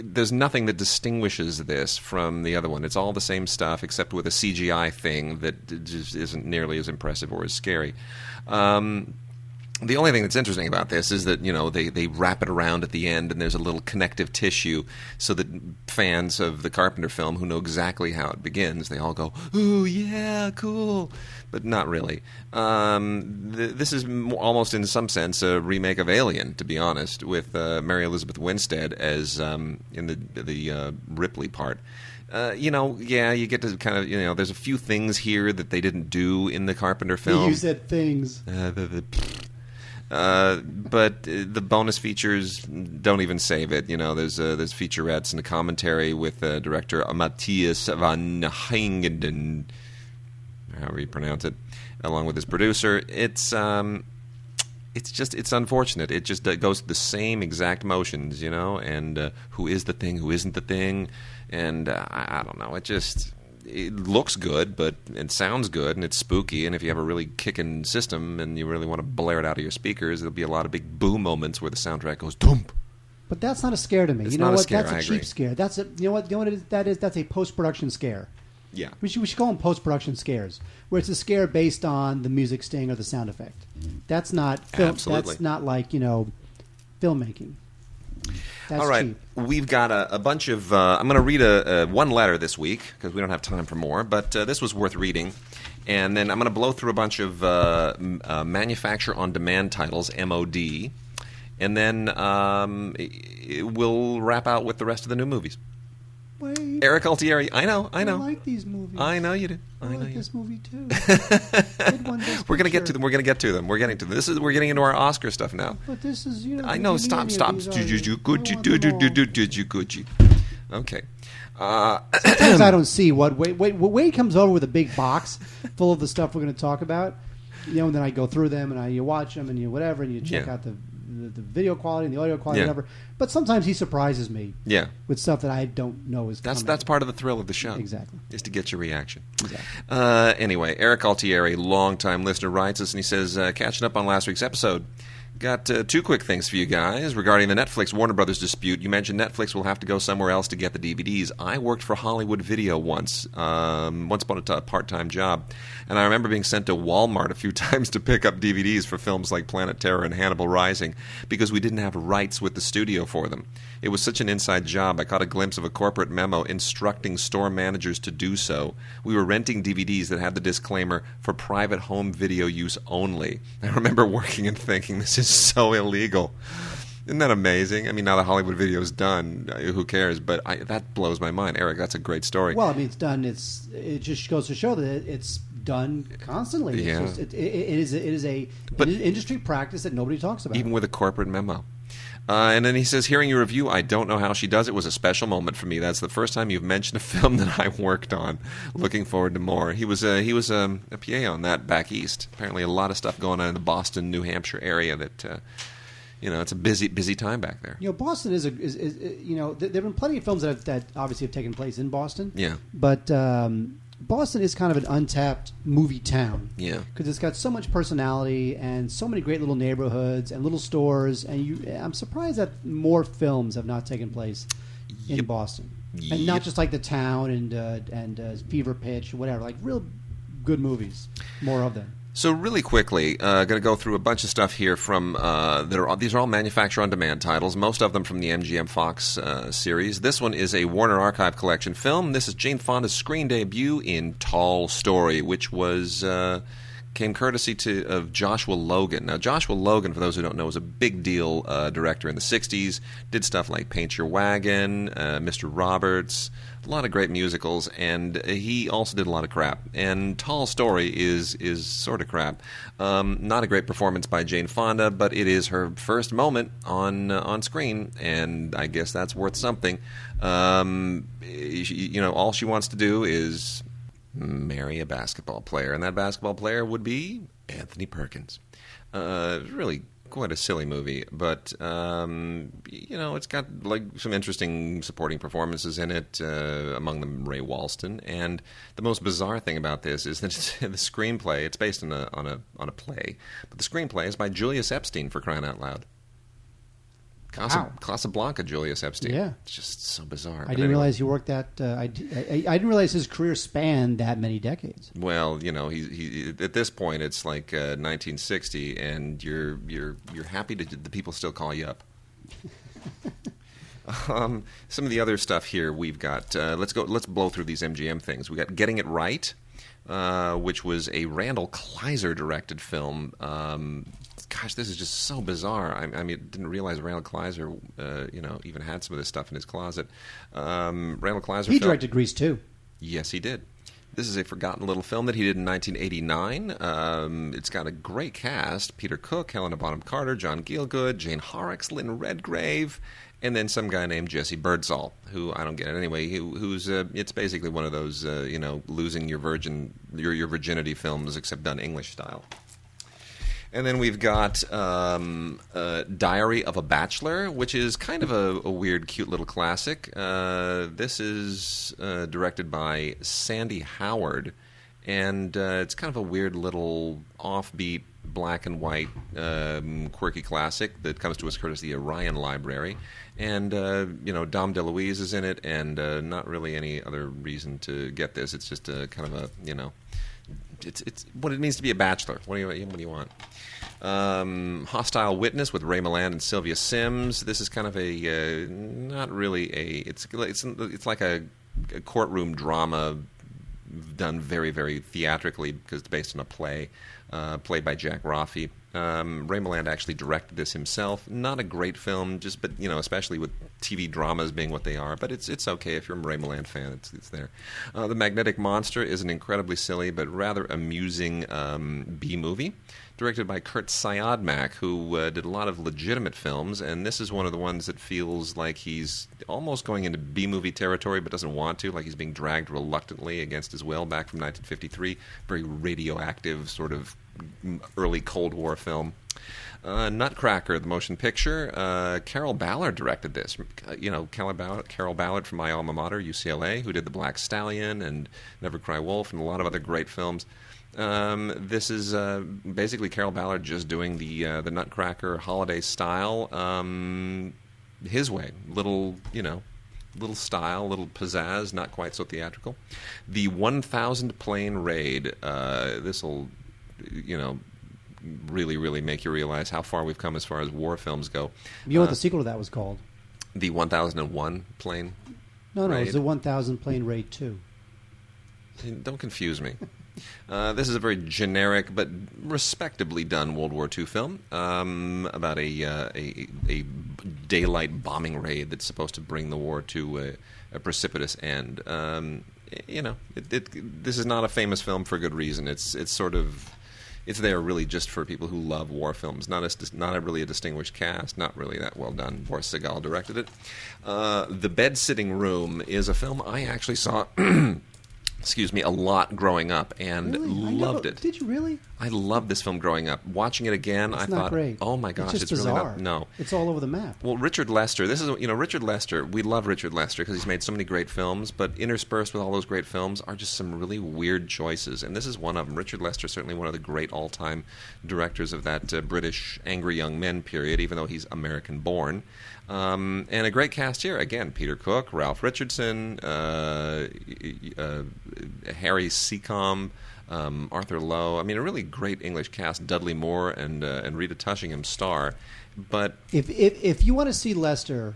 there's nothing that distinguishes this from the other one. It's all the same stuff, except with a CGI thing that just isn't nearly as impressive or as scary. The only thing that's interesting about this is that they wrap it around at the end, and there's a little connective tissue, so that fans of the Carpenter film who know exactly how it begins, they all go, "Ooh, yeah, cool," but not really. This is almost, in some sense, a remake of Alien, to be honest, with Mary Elizabeth Winstead as in the Ripley part. You get to kind of, there's a few things here that they didn't do in the Carpenter film. You said things. But the bonus features don't even save it. There's featurettes and a commentary with director Matthias van Hengeden, however you pronounce it, along with his producer. It's unfortunate. It just goes through the same exact motions, and who is the thing, who isn't the thing, and I don't know. It looks good, but it sounds good, and it's spooky, and if you have a really kicking system and you really want to blare it out of your speakers, there'll be a lot of big boom moments where the soundtrack goes thump. But that's not a scare to me. It's you know not a what? scare, That's a I cheap agree. scare. That's a that's a post-production scare. Yeah. We should call them post-production scares, where it's a scare based on the music sting or the sound effect. That's not film. Absolutely. That's not like filmmaking. That's All right, cheap. we've got a bunch of. I'm going to read one letter this week because we don't have time for more, but this was worth reading. And then I'm going to blow through a bunch of manufacture on demand titles, MOD, and then we'll wrap out with the rest of the new movies. Wait, Eric Altieri, I know. I like these movies. I know you do. I know like you this do. movie too. Good one, Best We're going to get to Picture. them. We're getting to them. We're getting into our Oscar stuff now. But this is I know. Stop. Okay. Sometimes I don't see what Wade comes over with a big box full of the stuff we're going to talk about, And then I go through them and you watch them and you whatever and you check out the video quality and the audio quality, whatever. But sometimes he surprises me. With stuff that I don't know is coming. That's part of the thrill of the show. Exactly. Is to get your reaction. Exactly. Anyway, Eric Altieri, longtime listener, writes us and he says, catching up on last week's episode. Got two quick things for you guys regarding the Netflix Warner Brothers dispute. You mentioned Netflix will have to go somewhere else to get the DVDs. I worked for Hollywood Video once upon a part-time job, and I remember being sent to Walmart a few times to pick up DVDs for films like Planet Terror and Hannibal Rising because we didn't have rights with the studio for them. It was such an inside job. I caught a glimpse of a corporate memo instructing store managers to do so. We were renting DVDs that had the disclaimer, for private home video use only. I remember working and thinking, this is so illegal. Isn't that amazing? I mean, now that Hollywood Video is done, who cares? But that blows my mind. Eric, that's a great story. Well, I mean, it's done. It just goes to show that it's done constantly. Yeah. It is an industry practice that nobody talks about. Even with a corporate memo. And then he says, hearing your review, I don't know how she does it, was a special moment for me. That's the first time you've mentioned a film that I worked on. Looking forward to more. He was a PA on that back east. Apparently a lot of stuff going on in the Boston, New Hampshire area that, it's a busy time back there. Boston is there have been plenty of films that obviously have taken place in Boston. Yeah. But Boston is kind of an untapped movie town. Yeah. Because it's got so much personality and so many great little neighborhoods and little stores. And I'm surprised that more films have not taken place in Boston. And not just like The Town and Fever Pitch or whatever. Like real good movies. More of them. So really quickly, going to go through a bunch of stuff here from these are all manufacture-on-demand titles, most of them from the MGM Fox series. This one is a Warner Archive Collection film. This is Jane Fonda's screen debut in Tall Story, which was came courtesy of Joshua Logan. Now, Joshua Logan, for those who don't know, was a big deal director in the 60s, did stuff like Paint Your Wagon, Mr. Roberts, a lot of great musicals, and he also did a lot of crap. And Tall Story is sort of crap. Not a great performance by Jane Fonda, but it is her first moment on screen, and I guess that's worth something. All she wants to do is marry a basketball player, and that basketball player would be Anthony Perkins. Really quite a silly movie, but it's got like some interesting supporting performances in it, among them Ray Walston. And the most bizarre thing about this is that the screenplay, it's based on a play, but the screenplay is by Julius Epstein, for crying out loud. Casablanca, Julius Epstein. Yeah, it's just so bizarre. I didn't realize he worked that. I didn't realize his career spanned that many decades. Well, he at this point it's like 1960, and you're happy to the people still call you up. Some of the other stuff here we've got. Let's blow through these MGM things. We got Getting It Right, which was a Randall Kleiser directed film. Gosh, this is just so bizarre. I didn't realize Randall Kleiser, even had some of this stuff in his closet. Randall Kleiser. He directed Grease too. Yes, he did. This is a forgotten little film that he did in 1989. It's got a great cast: Peter Cook, Helena Bonham Carter, John Gielgud, Jane Horrocks, Lynn Redgrave, and then some guy named Jesse Birdsall, who I don't get it anyway. Who's it's basically one of those losing your virginity films, except done English style. And then we've got Diary of a Bachelor, which is kind of a weird, cute little classic. This is directed by Sandy Howard, and it's kind of a weird little offbeat, black and white, quirky classic that comes to us courtesy of the Orion Library. And, Dom DeLuise is in it, and not really any other reason to get this. It's just a kind of a, it's what it means to be a bachelor. What do you want? Hostile Witness with Ray Milland and Sylvia Sims. This is kind of a not really a. It's like a courtroom drama done very, very theatrically because it's based on a play played by Jack Roffey. Ray Milland actually directed this himself. Not a great film, but especially with TV dramas being what they are. But it's okay if you're a Ray Milland fan. It's there. The Magnetic Monster is an incredibly silly but rather amusing B movie directed by Kurt Siodmak, who did a lot of legitimate films, and this is one of the ones that feels like he's almost going into B-movie territory but doesn't want to, like he's being dragged reluctantly against his will back from 1953. Very radioactive, sort of early Cold War film. Nutcracker, the motion picture. Carol Ballard directed this. Carol Ballard from my alma mater, UCLA, who did The Black Stallion and Never Cry Wolf and a lot of other great films. This is basically Carol Ballard just doing the Nutcracker holiday style his way. Little style, little pizzazz, not quite so theatrical. The 1,000 Plane Raid. This will, really, really make you realize how far we've come as far as war films go. You know what the sequel to that was called? The 1001 Plane No, Raid. it was the 1,000 Plane Raid 2. Don't confuse me. This is a very generic but respectably done World War II film about a daylight bombing raid that's supposed to bring the war to a precipitous end. This is not a famous film for good reason. It's sort of... It's there really just for people who love war films. Not really a distinguished cast. Not really that well done. Boris Segal directed it. The Bed-Sitting Room is a film I actually saw... a lot growing up and loved it. Did you really? I loved this film growing up. Watching it again, I thought, great. oh my gosh, it's really bizarre. not. No, it's all over the map. Well, Richard Lester. This is Richard Lester. We love Richard Lester because he's made so many great films. But interspersed with all those great films are just some really weird choices, and this is one of them. Richard Lester is certainly one of the great all-time directors of that British angry young men period, even though he's American-born. And a great cast here. Again, Peter Cook, Ralph Richardson, Harry Seacombe, Arthur Lowe. I mean, a really great English cast. Dudley Moore and Rita Tushingham star. But if you want to see Lester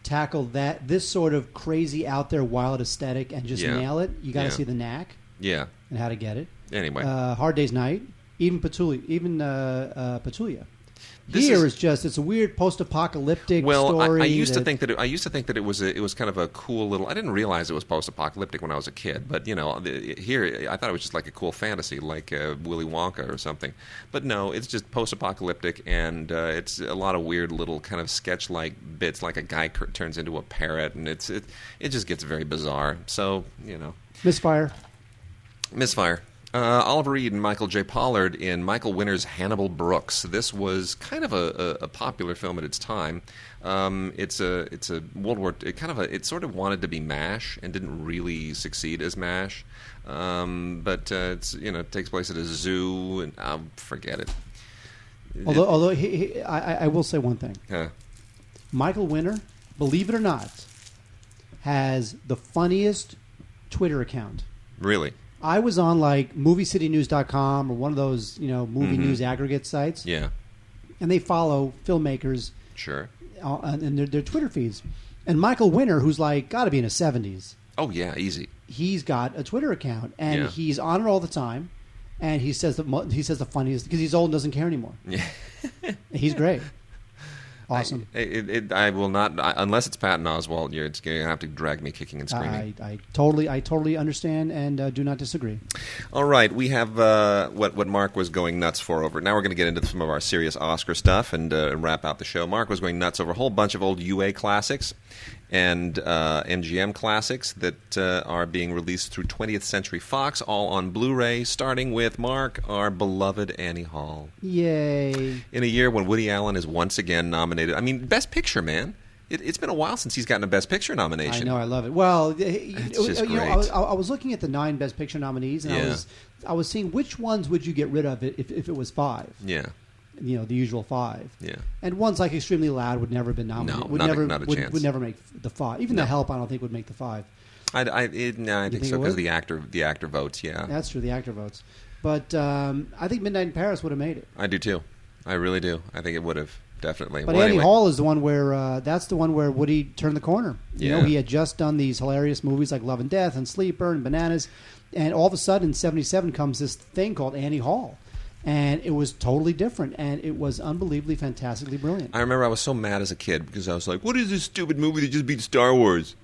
tackle this sort of crazy, out there, wild aesthetic and just nail it, you got to see The Knack. Yeah. And How to Get It. Anyway, Hard Day's Night. Even Petulia. It's a weird post-apocalyptic story. I used to think that it was kind of a cool little. I didn't realize it was post-apocalyptic when I was a kid, but here I thought it was just like a cool fantasy, like Willy Wonka or something. But no, it's just post-apocalyptic, and it's a lot of weird little kind of sketch-like bits, like a guy turns into a parrot, and it just gets very bizarre. So Misfire. Oliver Reed and Michael J. Pollard in Michael Winner's Hannibal Brooks. This was kind of a popular film at its time. It's a World War. It sort of wanted to be MASH and didn't really succeed as MASH. But it takes place at a zoo, and forget it. Although I will say one thing. Michael Winner, believe it or not, has the funniest Twitter account. Really? I was on like MovieCityNews.com or one of those movie news aggregate sites. Yeah. And they follow filmmakers. Sure. And their Twitter feeds. And Michael Winner, who's like got to be in his 70s. Oh yeah, easy. He's got a Twitter account and he's on it all the time. And he says the funniest because he's old and doesn't care anymore. Yeah. He's great. Awesome. I will not unless it's Patton Oswalt. You're going to have to drag me kicking and screaming. I totally understand and do not disagree. All right, we have what Mark was going nuts for over. Now we're going to get into some of our serious Oscar stuff and wrap out the show. Mark was going nuts over a whole bunch of old UA classics and MGM classics that are being released through 20th Century Fox, all on Blu-ray, starting with, Mark, our beloved Annie Hall. Yay. In a year when Woody Allen is once again nominated. I mean, Best Picture, man. It's been a while since he's gotten a Best Picture nomination. I know, I love it. Well, it's just great. I was looking at the 9 Best Picture nominees, and I was seeing which ones would you get rid of if it was 5. Yeah. The usual 5. Yeah. And ones like Extremely Loud would never have been nominated. No, not a chance. Would never make the 5. Even The Help, I don't think would make the 5. I think so because the actor votes. Yeah, that's true. The actor votes, but I think Midnight in Paris would have made it. I do too. I really do. I think it would have definitely. But Annie Hall is the one where that's the one where Woody turned the corner. He had just done these hilarious movies like Love and Death and Sleeper and Bananas, and all of a sudden in '77 comes this thing called Annie Hall. And it was totally different, and it was unbelievably, fantastically brilliant. I remember I was so mad as a kid because I was like, what is this stupid movie that just beat Star Wars?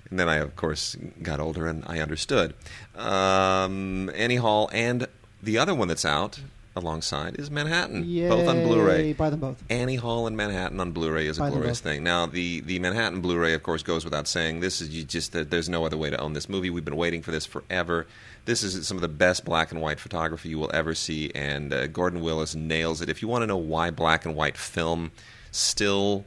And then I, of course, got older and I understood. Annie Hall and the other one that's out, alongside is Manhattan, Yay, both on Blu-ray. buy them both. Annie Hall and Manhattan on Blu-ray is a Buy them glorious both. thing. Now, the Manhattan Blu-ray, of course, goes without saying. This is there's no other way to own this movie. We've been waiting for this forever. This is some of the best black and white photography you will ever see, and Gordon Willis nails it. If you want to know why black and white film still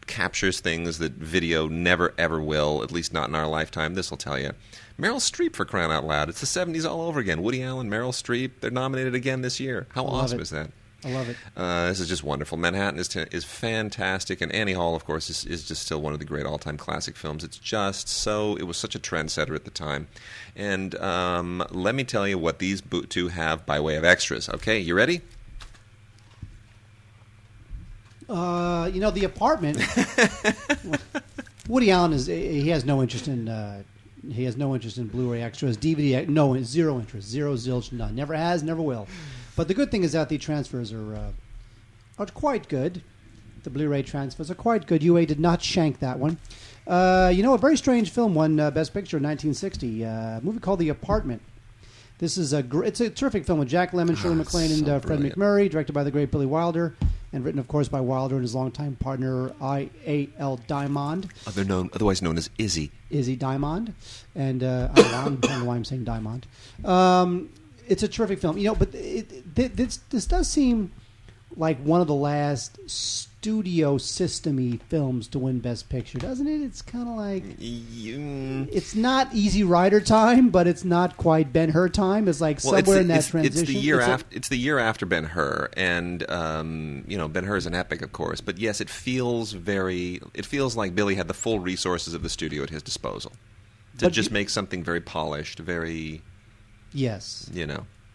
captures things that video never ever will, at least not in our lifetime, this will tell you. Meryl Streep, for crying out loud. It's the 70s all over again. Woody Allen, Meryl Streep, they're nominated again this year. How awesome is that? I love it. This is just wonderful. Manhattan is fantastic, and Annie Hall, of course, is just still one of the great all-time classic films. It's just so... It was such a trendsetter at the time. And let me tell you what these two have by way of extras. Okay, you ready? The Apartment. Woody Allen he has no interest in Blu-ray extras, DVD. No, zero interest, zero zilch, none. Never has, never will. But the good thing is that the transfers are quite good. The Blu-ray transfers are quite good. UA did not shank that one. A very strange film won Best Picture in 1960. A movie called The Apartment. This is it's a terrific film with Jack Lemmon, Shirley MacLaine, and Fred brilliant. McMurray, directed by the great Billy Wilder, and written, of course, by Wilder and his longtime partner I.A.L. Diamond. Otherwise known as Izzy. Izzy Diamond. And I don't know why I'm saying Diamond. It's a terrific film. But this does seem like one of the last studio system-y films to win Best Picture, doesn't it? It's kind of like... It's not Easy Rider time, but it's not quite Ben-Hur time. It's like somewhere in that transition. It's the year after Ben-Hur, and Ben-Hur is an epic, of course. But yes, it feels like Billy had the full resources of the studio at his disposal to make something very polished, very... Yes.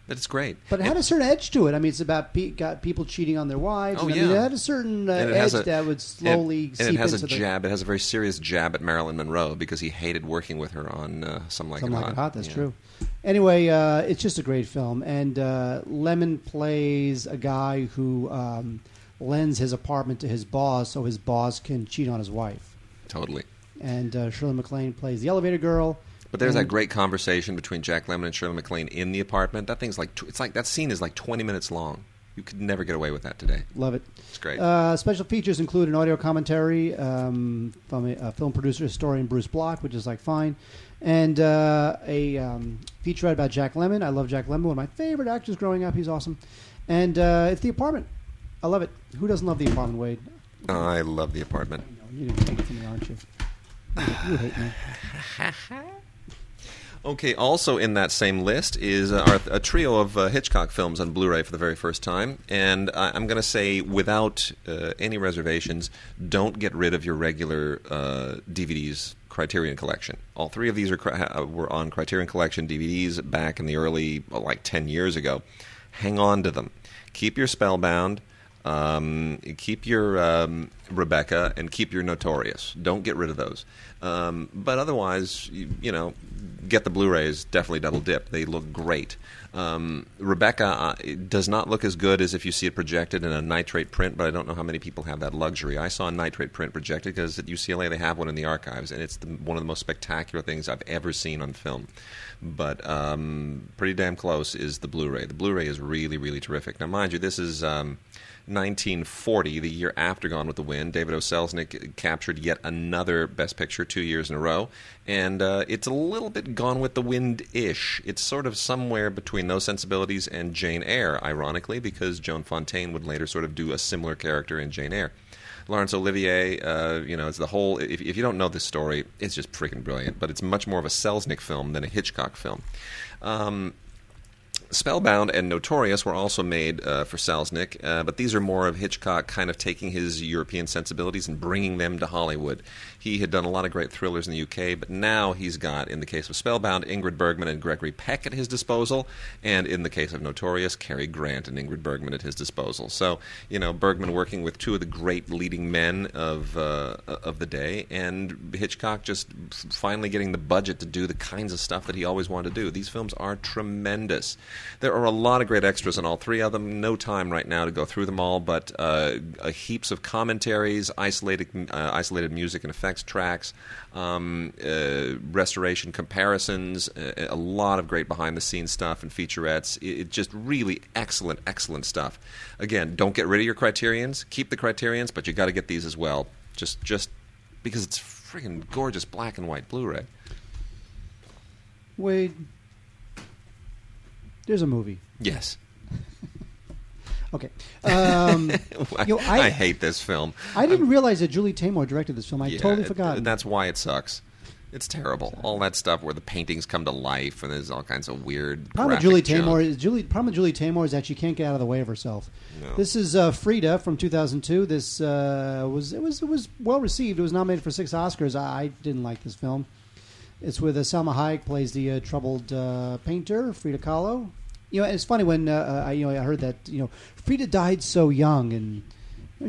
But it's great. But it had a certain edge to it. I mean, it's about got people cheating on their wives. Oh, and, yeah. I mean, it had a certain edge that would slowly seep and it has into a jab. It has a very serious jab at Marilyn Monroe because he hated working with her on Some Like It Hot. That's true. Anyway, it's just a great film. And Lemon plays a guy who lends his apartment to his boss so his boss can cheat on his wife. Totally. And Shirley MacLaine plays the elevator girl. But there's that great conversation between Jack Lemmon and Shirley MacLaine in the apartment. That thing's that scene is like 20 minutes long. You could never get away with that today. Love it. It's great. Special features include an audio commentary from a film producer, historian Bruce Block, which is fine, and a featurette about Jack Lemmon. I love Jack Lemmon, one of my favorite actors growing up. He's awesome. And it's The Apartment. I love it. Who doesn't love The Apartment, Wade? I love The Apartment. You didn't take it from me, aren't you? You hate me. Okay, also in that same list is a trio of Hitchcock films on Blu-ray for the very first time. And I'm going to say, without any reservations, don't get rid of your regular DVDs Criterion Collection. All three of these were on Criterion Collection DVDs back in the early, 10 years ago. Hang on to them. Keep your Spellbound. Keep your Rebecca, and keep your Notorious. Don't get rid of those. But otherwise, get the Blu-rays. Definitely double dip. They look great. Rebecca does not look as good as if you see it projected in a nitrate print, but I don't know how many people have that luxury. I saw a nitrate print projected because at UCLA they have one in the archives, and it's one of the most spectacular things I've ever seen on film. But pretty damn close is the Blu-ray. The Blu-ray is really, really terrific. Now, mind you, this is 1940, the year after Gone with the Wind. David O. Selznick captured yet another Best Picture 2 years in a row, and it's a little bit Gone with the Wind-ish. It's sort of somewhere between those sensibilities and Jane Eyre, ironically, because Joan Fontaine would later sort of do a similar character in Jane Eyre. Laurence Olivier, it's the whole... If you don't know this story, it's just freaking brilliant, but it's much more of a Selznick film than a Hitchcock film. Spellbound and Notorious were also made for Selznick, but these are more of Hitchcock kind of taking his European sensibilities and bringing them to Hollywood. He had done a lot of great thrillers in the UK, but now he's got, in the case of Spellbound, Ingrid Bergman and Gregory Peck at his disposal, and in the case of Notorious, Cary Grant and Ingrid Bergman at his disposal. So, Bergman working with two of the great leading men of the day, and Hitchcock just finally getting the budget to do the kinds of stuff that he always wanted to do. These films are tremendous. There are a lot of great extras in all three of them. No time right now to go through them all, but heaps of commentaries, isolated music and effects tracks, restoration comparisons, a lot of great behind-the-scenes stuff and featurettes. It just really excellent stuff. Again, don't get rid of your Criterions. Keep the Criterions, but you got to get these as well. Just because it's freaking gorgeous black and white Blu-ray. Wade, there's a movie. Yes. Okay. I hate this film. I didn't realize that Julie Taymor directed this film. I totally forgot. That's why it sucks. It's terrible. All that stuff where the paintings come to life and there's all kinds of weird. Problem with Julie Taymor is that she can't get out of the way of herself. No. This is Frida from 2002. This was well received. It was nominated for 6 Oscars. I didn't like this film. It's with Salma Hayek plays the troubled painter Frida Kahlo. It's funny when I heard that Frida died so young, and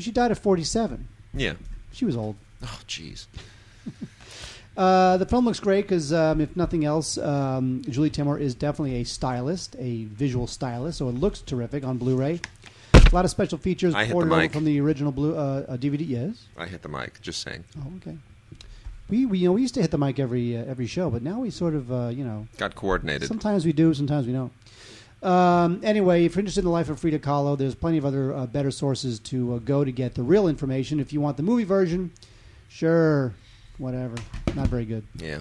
she died at 47. Yeah, she was old. Oh, jeez. The film looks great because, if nothing else, Julie Taymor is definitely a stylist, a visual stylist, so it looks terrific on Blu-ray. A lot of special features ported over from the original DVD. Yes, I hit the mic. Just saying. Oh, okay. We used to hit the mic every show, but now we sort of got coordinated. Sometimes we do, sometimes we don't. Anyway, if you're interested in the life of Frida Kahlo, there's plenty of other better sources to go to get the real information. If you want the movie version, sure, whatever. Not very good. Yeah.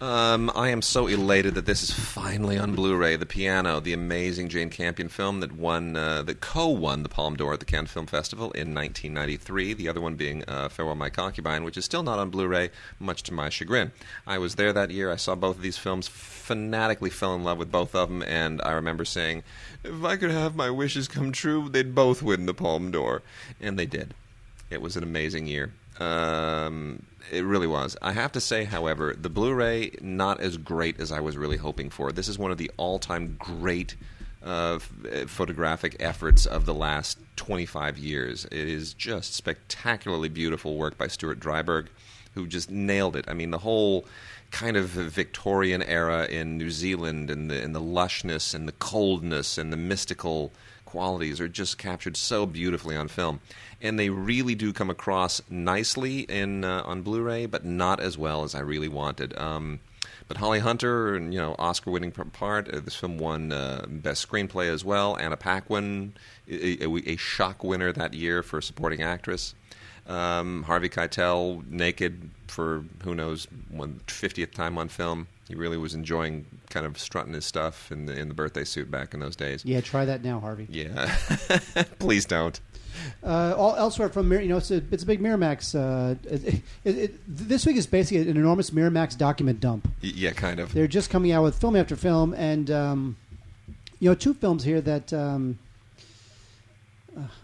I am so elated that this is finally on Blu-ray. The Piano, the amazing Jane Campion film that co-won the Palme d'Or at the Cannes Film Festival in 1993. The other one being Farewell My Concubine, which is still not on Blu-ray, much to my chagrin. I was there that year. I saw both of these films, fanatically fell in love with both of them, and I remember saying, if I could have my wishes come true, they'd both win the Palme d'Or. And they did. It was an amazing year. It really was. I have to say, however, the Blu-ray, not as great as I was really hoping for. This is one of the all-time great photographic efforts of the last 25 years. It is just spectacularly beautiful work by Stuart Dryburgh, who just nailed it. I mean, the whole kind of Victorian era in New Zealand and the lushness and the coldness and the mystical qualities are just captured so beautifully on film. And they really do come across nicely on Blu-ray, but not as well as I really wanted. But Holly Hunter, and Oscar-winning part. This film won Best Screenplay as well. Anna Paquin, a shock winner that year for supporting actress. Harvey Keitel, naked for who knows 50th time on film. He really was enjoying kind of strutting his stuff in the birthday suit back in those days. Yeah, try that now, Harvey. Yeah, please don't. All elsewhere from it's a big Miramax. This week is basically an enormous Miramax document dump. Yeah, kind of. They're just coming out with film after film, and 2 films here that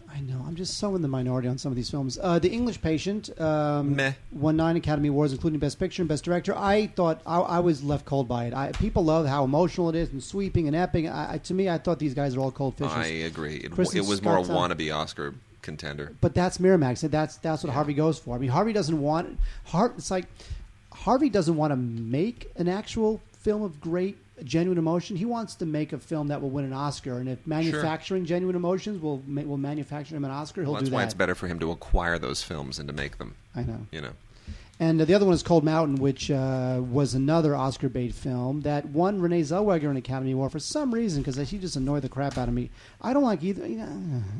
I know I'm just so in the minority on some of these films. The English Patient Meh. won 9 Academy Awards, including Best Picture and Best Director. I thought I was left cold by it. People love how emotional it is and sweeping and epic. To me, I thought these guys are all cold fishes. I agree. It was Scott's more a wannabe Oscar contender. But that's Miramax. That's what Harvey goes for. I mean, Harvey doesn't want it's like Harvey doesn't want to make an actual film of great genuine emotion. He wants to make a film that will win an Oscar, and if manufacturing genuine emotions will manufacture him an Oscar, he'll do that. That's why it's better for him to acquire those films and to make them. I know. And the other one is Cold Mountain, which was another Oscar bait film that won Renee Zellweger an Academy Award for some reason, because she just annoyed the crap out of me. I don't like either.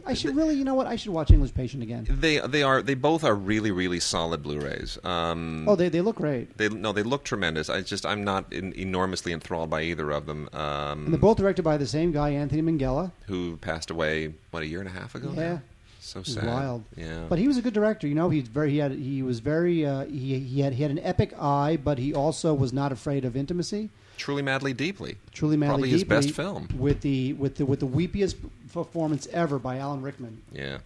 I should really, I should watch English Patient again. They both are really, really solid Blu-rays. They look great. They look tremendous. I'm not enormously enthralled by either of them. And they're both directed by the same guy, Anthony Minghella, who passed away a year and a half ago. Yeah. Now? So sad. Wild. Yeah. But he was a good director. He had an epic eye, but he also was not afraid of intimacy. Truly, Madly, Deeply. Probably his best film. With the weepiest performance ever by Alan Rickman. Yeah.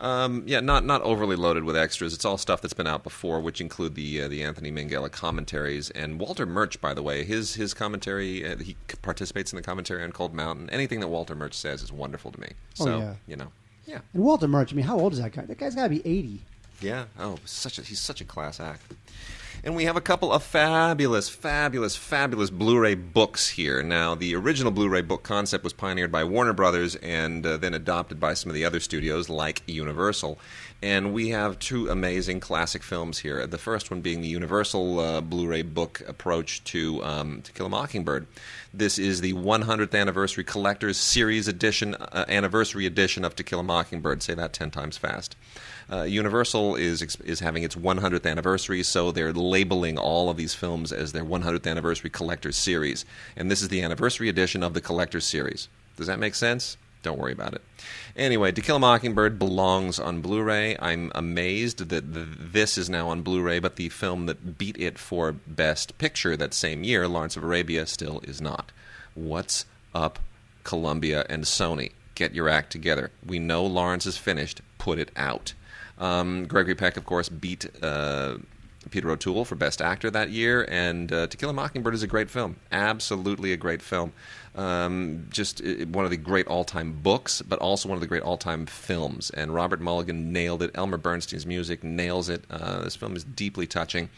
Not overly loaded with extras. It's all stuff that's been out before, which include the Anthony Minghella commentaries. And Walter Murch, by the way, his commentary, he participates in the commentary on Cold Mountain. Anything that Walter Murch says is wonderful to me. So, Yeah. And Walter Murch, how old is that guy? That guy's got to be 80. Yeah. Oh, he's such a class act. And we have a couple of fabulous Blu-ray books here. Now, the original Blu-ray book concept was pioneered by Warner Brothers and then adopted by some of the other studios like Universal. And we have two amazing classic films here. The first one being the Universal Blu-ray book approach to Kill a Mockingbird. This is the 100th anniversary collector's series edition, anniversary edition of To Kill a Mockingbird. Say that 10 times fast. Universal is having its 100th anniversary, so they're labeling all of these films as their 100th anniversary collector's series. And this is the anniversary edition of the collector's series. Does that make sense? Don't worry about it. Anyway, To Kill a Mockingbird belongs on Blu-ray. I'm amazed that this is now on Blu-ray, but the film that beat it for Best Picture that same year, Lawrence of Arabia, still is not. What's up, Columbia and Sony? Get your act together. We know Lawrence is finished. Put it out. Gregory Peck, of course, beat Peter O'Toole for Best Actor that year, and To Kill a Mockingbird is a great film. Absolutely a great film. Just one of the great all-time books, but also one of the great all-time films. And Robert Mulligan nailed it. Elmer Bernstein's music nails it. This film is deeply touching.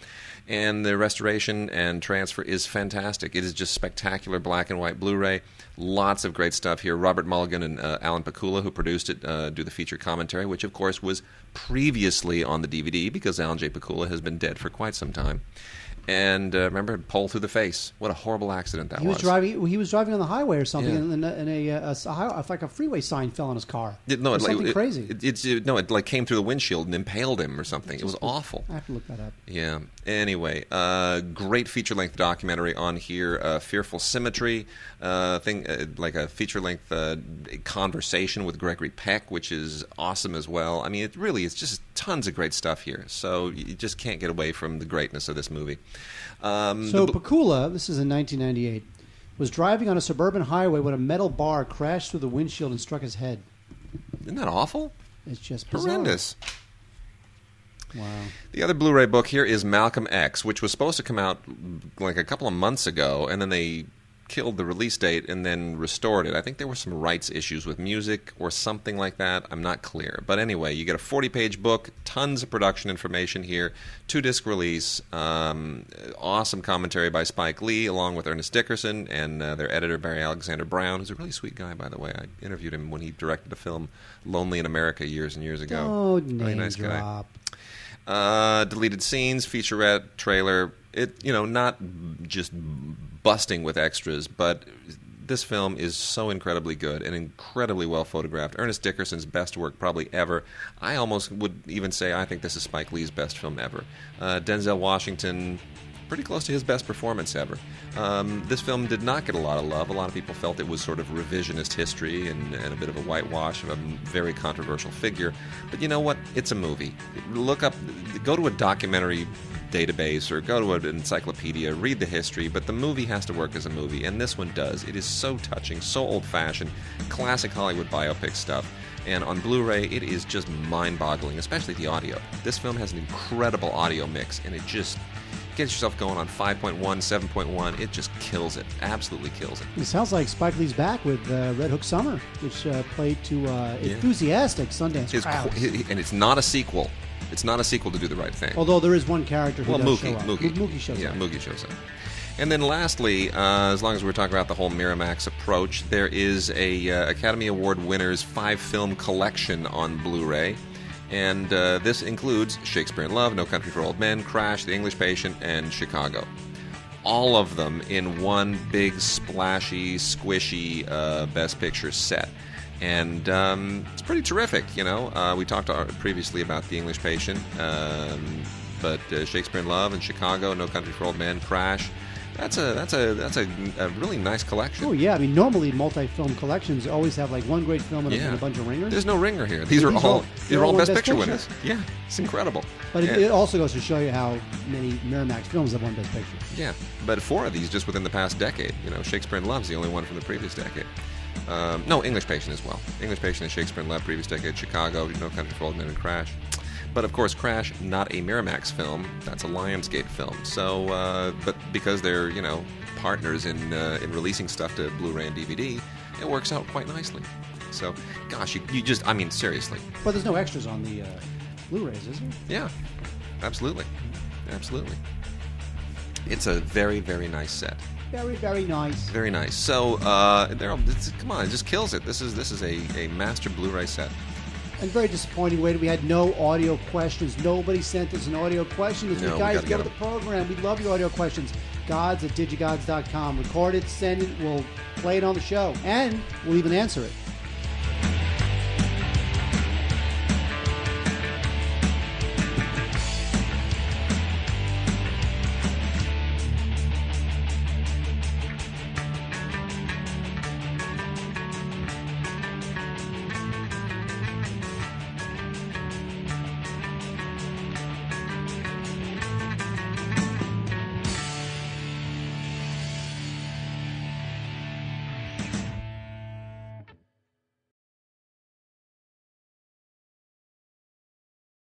And the restoration and transfer is fantastic. It is just spectacular black and white Blu-ray. Lots of great stuff here. Robert Mulligan and Alan Pakula, who produced it, do the feature commentary, which, of course, was previously on the DVD because Alan J. Pakula has been dead for quite some time. And remember, pole through the face. What a horrible accident that was. He was driving on the highway or something, Yeah. and like a freeway sign fell on his car. Something crazy. It like came through the windshield and impaled him or something. It was awful. I have to look that up. Yeah. Anyway, great feature-length documentary on here. Fearful Symmetry, like a feature-length conversation with Gregory Peck, which is awesome as well. I mean, it really is just tons of great stuff here. So you just can't get away from the greatness of this movie. Pakula, this is in 1998, was driving on a suburban highway when a metal bar crashed through the windshield and struck his head. Isn't that awful? It's just bizarre. Horrendous. Wow. The other Blu-ray book here is Malcolm X, which was supposed to come out like a couple of months ago, and then they killed the release date and then restored it. I think there were some rights issues with music or something like that. I'm not clear. But anyway, you get a 40-page book, tons of production information here, 2-disc release, awesome commentary by Spike Lee along with Ernest Dickerson and their editor Barry Alexander Brown, who's a really sweet guy, by the way. I interviewed him when he directed the film Lonely in America years and years ago. Oh, really nice drop. Guy. Deleted scenes, featurette, trailer. Not just busting with extras, but this film is so incredibly good and incredibly well photographed. Ernest Dickerson's best work probably ever. I almost would even say I think this is Spike Lee's best film ever. Denzel Washington, pretty close to his best performance ever. This film did not get a lot of love. A lot of people felt it was sort of revisionist history and a bit of a whitewash of a very controversial figure. But you know what? It's a movie. Go to a documentary database or go to an encyclopedia, read the history, but the movie has to work as a movie, and this one does. It is so touching, so old-fashioned, classic Hollywood biopic stuff. And on Blu-ray, it is just mind-boggling, especially the audio. This film has an incredible audio mix, and it just gets yourself going on 5.1, 7.1. It just kills it. Absolutely kills it. It sounds like Spike Lee's back with Red Hook Summer, which played to enthusiastic Sundance crowds. And it's not a sequel. It's not a sequel to Do the Right Thing. Although there is one character who does show up. Mookie shows up. Yeah, Mookie shows up. And then lastly, as long as we're talking about the whole Miramax approach, there is a Academy Award winners 5-film collection on Blu-ray. And this includes Shakespeare in Love, No Country for Old Men, Crash, The English Patient, and Chicago. All of them in one big, splashy, squishy Best Picture set. And it's pretty terrific, We talked previously about The English Patient, but Shakespeare in Love and Chicago, No Country for Old Men, Crash. That's a really nice collection. Oh yeah, I mean normally multi-film collections always have like one great film and a bunch of ringers. There's no ringer here. These are all Best Picture winners. Yeah, it's incredible. But it also goes to show you how many Miramax films have won Best Picture. Yeah, but 4 of these just within the past decade. Shakespeare in Love's the only one from the previous decade. No, English Patient as well. English Patient and Shakespeare in Love, previous decade. Chicago, No Country for Old Men, and Crash. But of course, Crash, not a Miramax film. That's a Lionsgate film. So, but because they're partners in releasing stuff to Blu-ray and DVD, it works out quite nicely. So, gosh, you just seriously. But there's no extras on the Blu-rays, is there? Yeah, absolutely. It's a very, very nice set. Very, very nice. Very nice. So, come on, it just kills it. This is a master Blu-ray set. And very disappointing, Wade. We had no audio questions. Nobody sent us an audio question. As No, we guys gotta go get to the program, we love your audio questions. Gods@digigods.com. Record it, send it. We'll play it on the show, and we'll even answer it.